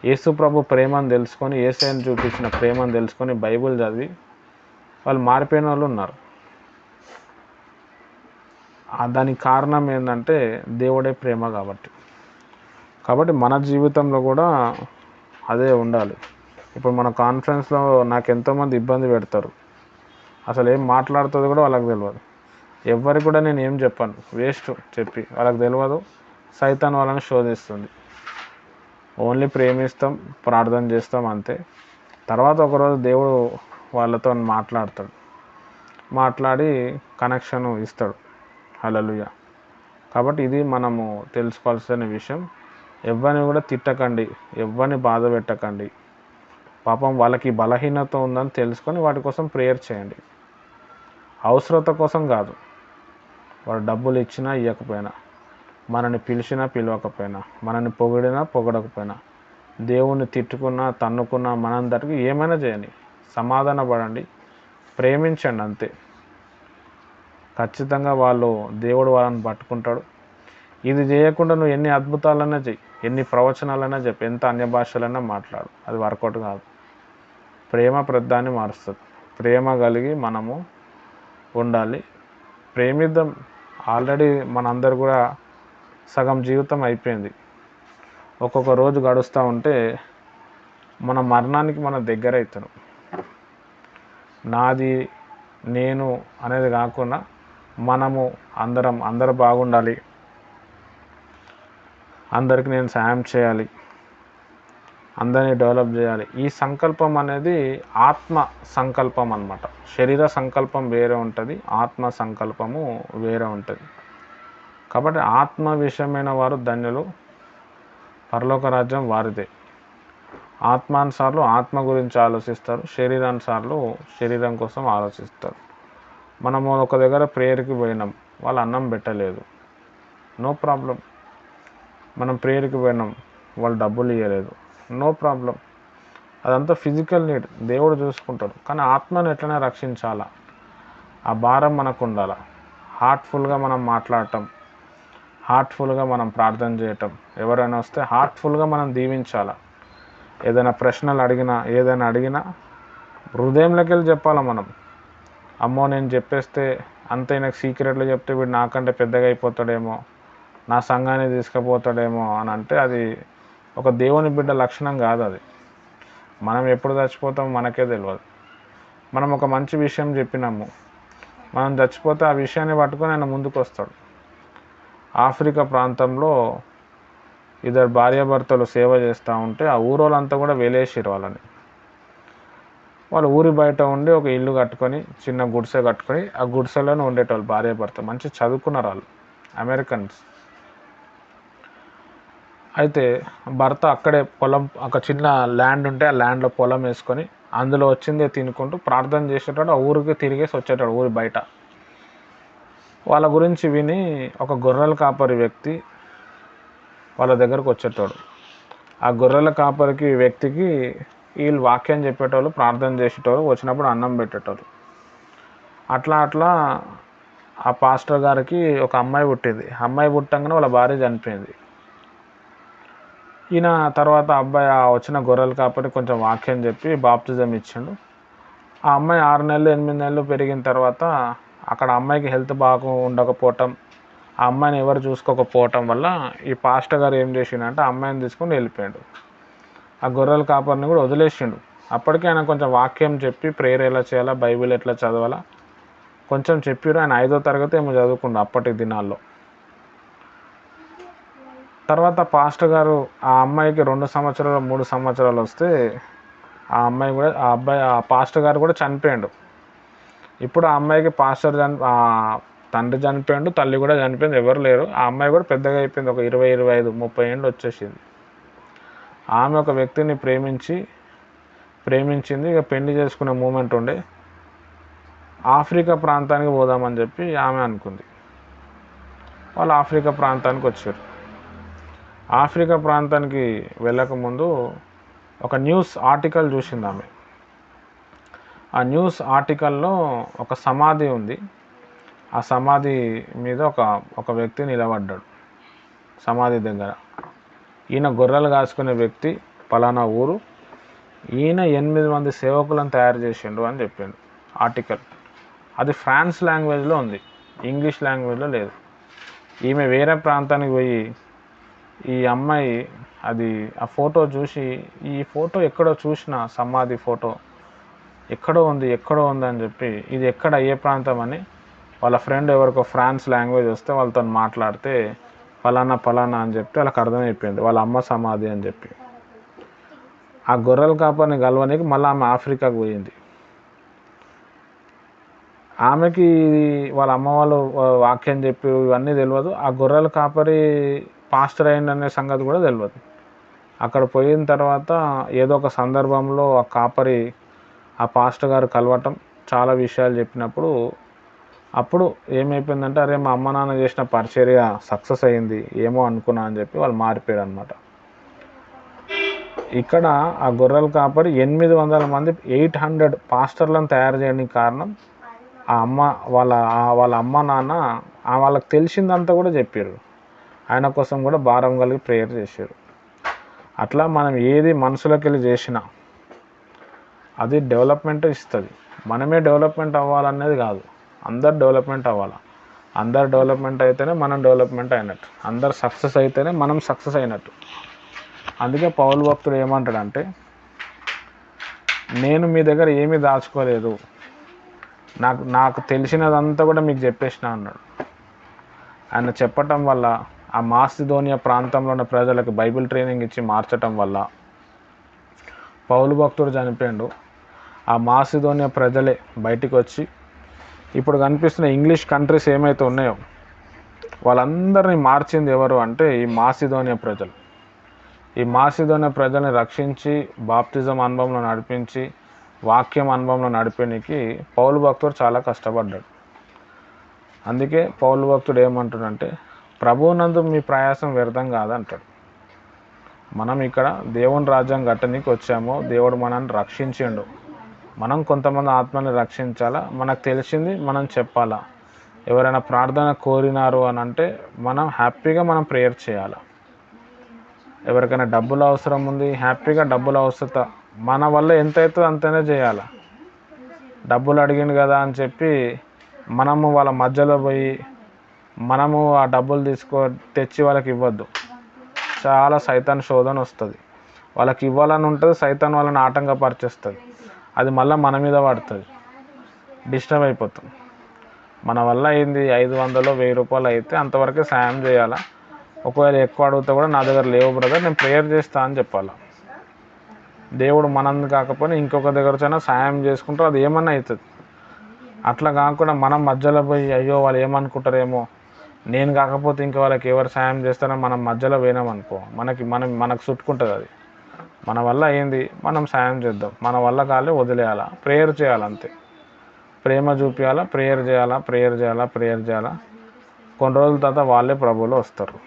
యేసు ప్రభు ప్రేమను తెలుసుకొని, యేసయ్యను చూపించిన ప్రేమను తెలుసుకొని బైబిల్ చదివి వాళ్ళు మారిపోయిన వాళ్ళు ఉన్నారు. దానికి కారణం ఏంటంటే దేవుడే ప్రేమ కాబట్టి మన జీవితంలో కూడా అదే ఉండాలి. ఇప్పుడు మన కాన్ఫరెన్స్లో నాకు ఎంతోమంది ఇబ్బంది పెడతారు, అసలు ఏం మాట్లాడుతుందో కూడా వాళ్ళకి తెలియదు. ఎవరికి కూడా నేను ఏం చెప్పాను, వేస్ట్ చెప్పి, వాళ్ళకి తెలియదు. సైతాన్ వాళ్ళని శోధిస్తుంది. ఓన్లీ ప్రేమిస్తాం, ప్రార్థన చేస్తాం, అంతే. తర్వాత ఒకరోజు దేవుడు వాళ్ళతో మాట్లాడతాడు, మాట్లాడి కనెక్షన్ ఇస్తాడు. హల్లెలూయా. కాబట్టి ఇది మనము తెలుసుకోవాల్సిన విషయం. ఎవరిని కూడా తిట్టకండి, ఎవరిని బాధ పెట్టకండి. పాపం వాళ్ళకి బలహీనత ఉందని తెలుసుకొని వాటి కోసం ప్రేయర్ చేయండి. అవసరత కోసం కాదు. వాడు డబ్బులు ఇచ్చినా ఇవ్వకపోయినా, మనని పిలిచినా పిలవకపోయినా, మనని పొగిడినా పొగడకపోయినా, దేవుణ్ణి తిట్టుకున్నా తన్నుకున్నా, మనందరికీ ఏమైనా చేయండి, సమాధాన పడండి, ప్రేమించండి, అంతే. ఖచ్చితంగా దేవుడు వాళ్ళని పట్టుకుంటాడు. ఇది చేయకుండా నువ్వు ఎన్ని అద్భుతాలైనా చెయ్యి, ఎన్ని ప్రవచనాలైనా చెప్పి, ఎంత అన్య భాషలైనా మాట్లాడు, అది వర్కౌట్ కాదు. ప్రేమ ప్రధాన్ని మారుస్తుంది. ప్రేమ కలిగి మనము ఉండాలి, ప్రేమిద్దాం. ఆల్రెడీ మనందరు కూడా సగం జీవితం అయిపోయింది. ఒక్కొక్క రోజు గడుస్తూ ఉంటే మన మరణానికి మన దగ్గర అవుతున్నాం. నాది నేను అనేది కాకుండా మనము అందరూ బాగుండాలి, అందరికి నేను సాయం చేయాలి, అందరినీ డెవలప్ చేయాలి. ఈ సంకల్పం అనేది ఆత్మ సంకల్పం అన్నమాట. శరీర సంకల్పం వేరే ఉంటుంది, ఆత్మ సంకల్పము వేరే ఉంటుంది. కాబట్టి ఆత్మ విషయమైన వారు ధన్యులు, పరలోక రాజ్యం వారిదే. ఆత్మానుసార్లు ఆత్మ గురించి ఆలోచిస్తారు, శరీరానుసార్లు శరీరం కోసం ఆలోచిస్తారు. మనము ఒక దగ్గర ప్రేయర్కి పోయినాం, వాళ్ళు అన్నం పెట్టలేదు, నో ప్రాబ్లం. మనం ప్రేయర్కి పోయినాం, వాళ్ళు డబ్బులు ఇవ్వలేదు, నో ప్రాబ్లం. అదంతా ఫిజికల్ నీడ్, దేవుడు చూసుకుంటాడు. కానీ ఆత్మను ఎట్లనే రక్షించాలా, ఆ భారం మనకు ఉండాలి. హార్ట్ఫుల్గా మనం మాట్లాడటం, హార్ట్ఫుల్గా మనం ప్రార్థన చేయటం, ఎవరైనా వస్తే హార్ట్ఫుల్గా మనం దీవించాలా. ఏదైనా ప్రశ్నలు అడిగినా, ఏదైనా అడిగినా హృదయంలోకి వెళ్ళి చెప్పాలా మనం. అమ్మో నేను చెప్పేస్తే అంతే, నాకు సీక్రెట్లు చెప్తే వీడు నాకంటే పెద్దగా అయిపోతాడేమో, నా సంఘాన్ని తీసుకుపోతాడేమో అని అంటే అది ఒక దేవుని బిడ్డ లక్షణం కాదు. అది మనం ఎప్పుడు చచ్చిపోతామో మనకే తెలియదు. మనం ఒక మంచి విషయం చెప్పినాము, మనం చచ్చిపోతే ఆ విషయాన్ని పట్టుకొని ఆయన ముందుకు వస్తాడు. ఆఫ్రికా ప్రాంతంలో ఇద్దరు భార్యాభర్తలు సేవ చేస్తూ ఉంటే ఆ ఊరోళ్ళంతా కూడా వెలేసిరు వాళ్ళని. వాళ్ళు ఊరి బయట ఉండి ఒక ఇల్లు కట్టుకొని, చిన్న గుడిసె కట్టుకొని ఆ గుడిసెలోనే ఉండేటోళ్ళు భార్యాభర్త. మంచి చదువుకున్నారు వాళ్ళు, అమెరికన్స్. అయితే భర్త అక్కడే పొలం, ఒక చిన్న ల్యాండ్ ఉంటే ఆ ల్యాండ్లో పొలం వేసుకొని అందులో వచ్చిందే తినుకుంటూ ప్రార్థన చేసేటాడు. ఆ ఊరికి తిరిగేసి వచ్చేటాడు ఊరి బయట. వాళ్ళ గురించి విని ఒక గొర్రెల కాపరి వ్యక్తి వాళ్ళ దగ్గరకు వచ్చేటోడు. ఆ గొర్రెల కాపరికి వ్యక్తికి వీళ్ళు వాక్యం చెప్పేటోళ్ళు, ప్రార్థన చేసేటోళ్ళు, వచ్చినప్పుడు అన్నం పెట్టేటోళ్ళు. అట్లా అట్లా ఆ పాస్టర్ గారికి ఒక అమ్మాయి పుట్టింది. అమ్మాయి పుట్టంగానే వాళ్ళ భార్య చనిపోయింది. ఈయన తర్వాత అబ్బాయి ఆ వచ్చిన గొర్రెల కాపరి కొంచెం వాక్యం చెప్పి బాప్తిజం ఇచ్చిండు. ఆ అమ్మాయి 6 నెలలు 8 నెలలు పెరిగిన తర్వాత అక్కడ అమ్మాయికి హెల్త్ బాగా ఉండకపోవటం, ఆ అమ్మాయిని ఎవరు చూసుకోకపోవటం వల్ల ఈ పాస్టర్ గారు ఏం చేసిండంటే ఆ అమ్మాయిని తీసుకొని వెళ్ళిపోయాడు. ఆ గొర్రెల కాపరిని కూడా వదిలేసిండు. అప్పటికే ఆయన కొంచెం వాక్యం చెప్పి ప్రేయర్ ఎలా చేయాలా, బైబిల్ ఎట్లా చదవాలా కొంచెం చెప్పారు. ఆయన 5వ తరగతి ఏమో చదువుకుండు అప్పటి దినాల్లో. తర్వాత పాస్టర్ గారు ఆ అమ్మాయికి 2 సంవత్సరాలు 3 సంవత్సరాలు వస్తే ఆ అమ్మాయి కూడా ఆ పాస్టర్ గారు కూడా చనిపోయాడు. ఇప్పుడు ఆ అమ్మాయికి తండ్రి చనిపోయాడు, తల్లి కూడా చనిపోయింది, ఎవరు లేరు. ఆ అమ్మాయి కూడా పెద్దగా అయిపోయింది, ఒక 20, 25, 30 ఏళ్ళు వచ్చేసింది. ఆమె ఒక వ్యక్తిని ప్రేమించింది. ఇక పెళ్లి చేసుకునే మూమెంట్ ఉండే ఆఫ్రికా ప్రాంతానికి పోదామని చెప్పి ఆమె అనుకుంది. వాళ్ళు ఆఫ్రికా ప్రాంతానికి వచ్చారు. ఆఫ్రికా ప్రాంతానికి వెళ్ళకముందు ఒక న్యూస్ ఆర్టికల్ చూసింది ఆమె. ఆ న్యూస్ ఆర్టికల్లో ఒక సమాధి ఉంది. ఆ సమాధి మీద ఒక వ్యక్తి నిలబడ్డాడు సమాధి దగ్గర. ఈయన గొర్రెలు కాసుకునే వ్యక్తి, పలానా ఊరు, ఈయన 8 మంది సేవకులను తయారు చేసిండు అని చెప్పిండు ఆర్టికల్. అది ఫ్రాన్స్ లాంగ్వేజ్లో ఉంది, ఇంగ్లీష్ లాంగ్వేజ్లో లేదు. ఈమె వేరే ప్రాంతానికి పోయి ఈ అమ్మాయి ఆ ఫోటో చూసి, ఈ ఫోటో ఎక్కడో చూసిన, సమాధి ఫోటో ఎక్కడో ఉంది అని చెప్పి, ఇది ఎక్కడ, ఏ ప్రాంతం అని వాళ్ళ ఫ్రెండ్ ఎవరికో ఫ్రాన్స్ లాంగ్వేజ్ వస్తే వాళ్ళతో మాట్లాడితే ఫలానా అని చెప్తే వాళ్ళకి అర్థమైపోయింది వాళ్ళ అమ్మ సమాధి అని చెప్పి. ఆ గొర్రెల కాపరిని కలవనికి మళ్ళీ ఆమె ఆఫ్రికాకు పోయింది. ఆమెకి వాళ్ళ అమ్మ వాళ్ళు వాక్యం చెప్పి ఇవన్నీ తెలియదు. ఆ గొర్రెల కాపరి పాస్టర్ అయిందనే సంగతి కూడా తెలియదు. అక్కడ పోయిన తర్వాత ఏదో ఒక సందర్భంలో ఆ కాపరి ఆ పాస్టర్ గారు కలవటం, చాలా విషయాలు చెప్పినప్పుడు అప్పుడు ఏమైపోయిందంటే, అరే మా అమ్మ నాన్న చేసిన పరిచర్య సక్సెస్ అయ్యింది ఏమో అనుకున్నా అని చెప్పి వాళ్ళు మారిపోయారు అనమాట. ఇక్కడ ఆ గొర్రెల కాపరి 800 మంది 800 పాస్టర్లను తయారు చేయడానికి కారణం ఆ అమ్మ వాళ్ళ అమ్మ నాన్న వాళ్ళకి తెలిసిందంతా కూడా చెప్పారు. ఆయన కోసం కూడా భారం కలిగి ప్రేయర్ చేశారు. అట్లా మనం ఏది మనసులోకి వెళ్ళి చేసినా అది డెవలప్మెంట్ ఇస్తుంది. మనమే డెవలప్మెంట్ అవ్వాలనేది కాదు, అందరు డెవలప్మెంట్ అవ్వాలి. అందరు డెవలప్మెంట్ అయితేనే మనం డెవలప్మెంట్ అయినట్టు, అందరు సక్సెస్ అయితేనే మనం సక్సెస్ అయినట్టు. అందుకే పౌలు భక్తుడు ఏమంటాడంటే, నేను మీ దగ్గర ఏమీ దాచుకోలేదు, నాకు తెలిసినదంతా కూడా మీకు చెప్పేసిన అన్నాడు. ఆయన చెప్పటం వల్ల ఆ మాసిదోనియా ప్రాంతంలో ఉన్న ప్రజలకు బైబిల్ ట్రైనింగ్ ఇచ్చి మార్చటం వల్ల పౌలు భక్తుడు చనిపోయాడు. ఆ మాసిదోనియా ప్రజలే బయటికి వచ్చి ఇప్పుడు కనిపిస్తున్న ఇంగ్లీష్ కంట్రీస్ ఏమైతే ఉన్నాయో వాళ్ళందరినీ మార్చింది ఎవరు అంటే ఈ మాసిదోనియా ప్రజలు. ఈ మాసిదోనియ ప్రజల్ని రక్షించి బాప్తిజం అనుభవంలో నడిపించి వాక్యం అనుభవంలో నడిపేనికి పౌలు భక్తుడు చాలా కష్టపడ్డాడు. అందుకే పౌలు భక్తుడు ఏమంటుడంటే, ప్రభువునందు మీ ప్రయాసం వ్యర్థం కాదంటాడు. మనం ఇక్కడ దేవుని రాజ్యం కట్టనీకి వచ్చాము. దేవుడు మనల్ని రక్షించిండు. మనం కొంతమంది ఆత్మని రక్షించాలా, మనకు తెలిసింది మనం చెప్పాలా. ఎవరైనా ప్రార్థన కోరినారు అని అంటే మనం హ్యాపీగా మనం ప్రేయర్ చేయాలి. ఎవరికైనా డబ్బులు అవసరం ఉంది, హ్యాపీగా డబ్బులు అవసరత మన వల్ల ఎంత అవుతుందో అంతనే చేయాలి. డబ్బులు అడిగిండు కదా అని చెప్పి మనము వాళ్ళ మధ్యలో పోయి మనము ఆ డబ్బులు తెచ్చి వాళ్ళకి ఇవ్వద్దు. చాలా సైతాన్ శోధన వస్తుంది. వాళ్ళకి ఇవ్వాలని ఉంటుంది, సైతాన్ వాళ్ళని ఆటంకపరిచేస్తుంది. అది మళ్ళీ మన మీద పడుతుంది, డిస్టర్బ్ అయిపోతాం. మన వల్ల అయింది 500 1000 రూపాయలు అయితే అంతవరకే సాయం చేయాలా. ఒకవేళ ఎక్కువ అడిగితే కూడా నా దగ్గర లేవు బ్రదర్, నేను ప్రేయర్ చేస్తా అని చెప్పాలి. దేవుడు మనంది కాకపోయినా ఇంకొక దగ్గర సాయం చేసుకుంటారు, అది ఏమన్నా అవుతుంది. అట్లా కాకుండా మనం మధ్యలో పోయి అయ్యో వాళ్ళు ఏమనుకుంటారేమో, నేను కాకపోతే ఇంకా వాళ్ళకి ఎవరు సాయం చేస్తారో మనం మధ్యలో పోయినామనుకో మనకు చుట్టుకుంటుంది. అది మన వల్ల అయింది, మనం సాయం చేద్దాం. మన వల్ల కాలే వదిలేయాలా, ప్రేయర్ చేయాలి అంతే. ప్రేమ చూపించాలా, ప్రేయర్ చేయాలా. కొన్ని రోజుల తర్వాత వాళ్ళే ప్రభువులో వస్తారు.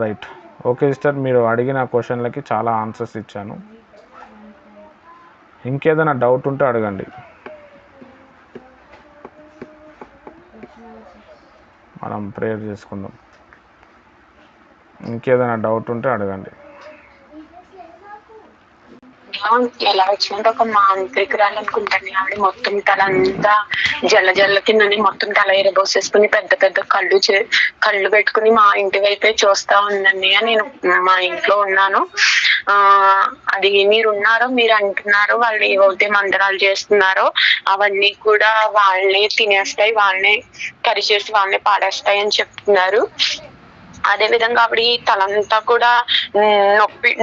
రైట్, ఓకే సిస్టర్, మీరు అడిగిన క్వశ్చన్లకి చాలా ఆన్సర్స్ ఇచ్చాను. ఇంకేదైనా డౌట్ ఉంటే అడగండి. మనం ప్రేయర్ చేసుకుందాం. ఇంకేదైనా డౌట్ ఉంటే అడగండి. ఎలా వచ్చినట్టు ఒక మాంత్రికురాలు అనుకుంటాను. ఆవిడ మొత్తం తలంతా జల్ల కిందని మొత్తం తల ఎరబోసేసుకుని పెద్ద పెద్ద కళ్ళు పెట్టుకుని మా ఇంటి వైపే చూస్తా ఉందండి. నేను మా ఇంట్లో ఉన్నాను. అది మీరు అంటున్నారు వాళ్ళు ఏవైతే మంత్రాలు చేస్తున్నారో అవన్నీ కూడా వాళ్ళే తినేస్తాయి, వాళ్ళే కరిచేసి వాళ్ళే పాడేస్తాయి అని చెప్తున్నారు. అదే విధంగా ఆవిడ తలంతా కూడా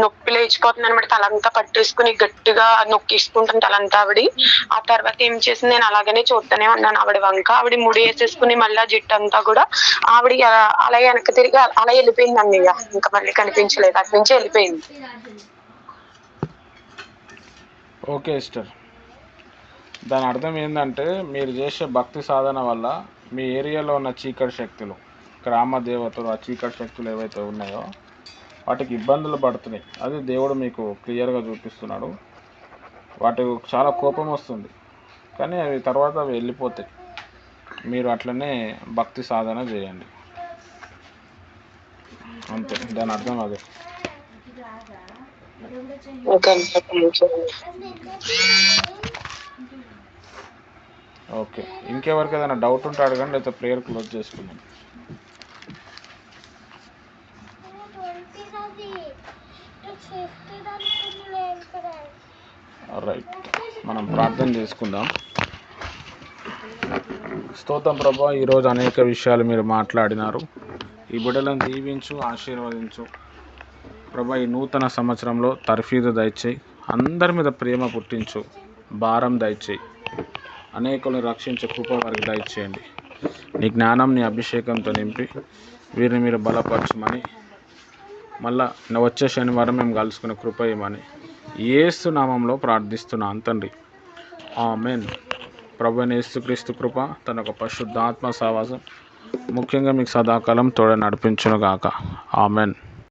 నొప్పి లేచిపోతుంది అనమాట. తలంతా పట్టేసుకుని గట్టిగా నొక్కిసుకుంటుంది తలంతా ఆవిడ. ఆ తర్వాత ఏం చేసింది, నేను అలాగనే చూస్తూనే ఉన్నాను ఆవిడ వంక. ఆవిడ ముడి వేసేసుకుని మళ్ళీ జిట్టు అంతా కూడా ఆవిడ అలా వెనక తిరిగి అలా వెళ్ళిపోయిందండి. ఇంకా మళ్ళీ కనిపించలేదు, అటు నుంచి వెళ్ళిపోయింది. ఓకే సిస్టర్, దాని అర్థం ఏంటంటే మీరు చేసే భక్తి సాధన వల్ల మీ ఏరియాలో ఉన్న చీకటి శక్తులు, గ్రామ దేవతలు, ఆ చీకటి శక్తులు ఏవైతే ఉన్నాయో వాటికి ఇబ్బందులు పడుతున్నాయి. అది దేవుడు మీకు క్లియర్గా చూపిస్తున్నాడు. వాటికి చాలా కోపం వస్తుంది, కానీ అవి తర్వాత అవి వెళ్ళిపోతాయి. మీరు అట్లనే భక్తి సాధన చేయండి అంతే, దాని అర్థం అదే. ఓకే, ఇంకెవరికి ఏదైనా డౌట్ ఉంటే అడగండి, లేకపోతే ప్రేయర్ క్లోజ్ చేసుకుందాం. రైట్, మనం ప్రార్థన చేసుకుందాం. స్తోత్రం ప్రభా, ఈరోజు అనేక విషయాలు మీరు మాట్లాడినారు. ఈ బిడ్డలను దీవించు, ఆశీర్వదించు ప్రభా. ఈ నూతన సంవత్సరంలో తర్ఫీదు దయచేయి, అందరి మీద ప్రేమ పుట్టించు, భారం దయచేయి, అనేకులను రక్షించే కృప వారికి దయచేయండి. నీ జ్ఞానం, నీ అభిషేకంతో నింపి వీరిని మీరు బలపరచమని, మళ్ళా వచ్చే శనివారం మేము కలుసుకునే కృప ఇవ్వమని యేసు నామంలో ప్రార్థిస్తున్నాను తండ్రి, ఆమేన్. ప్రభువైన యేసుక్రీస్తు కృప, తన ఒక పరిశుద్ధాత్మ సహవాసం ముఖ్యంగా మీకు సదాకాలం తోడ నడిపించును గాక. ఆమేన్.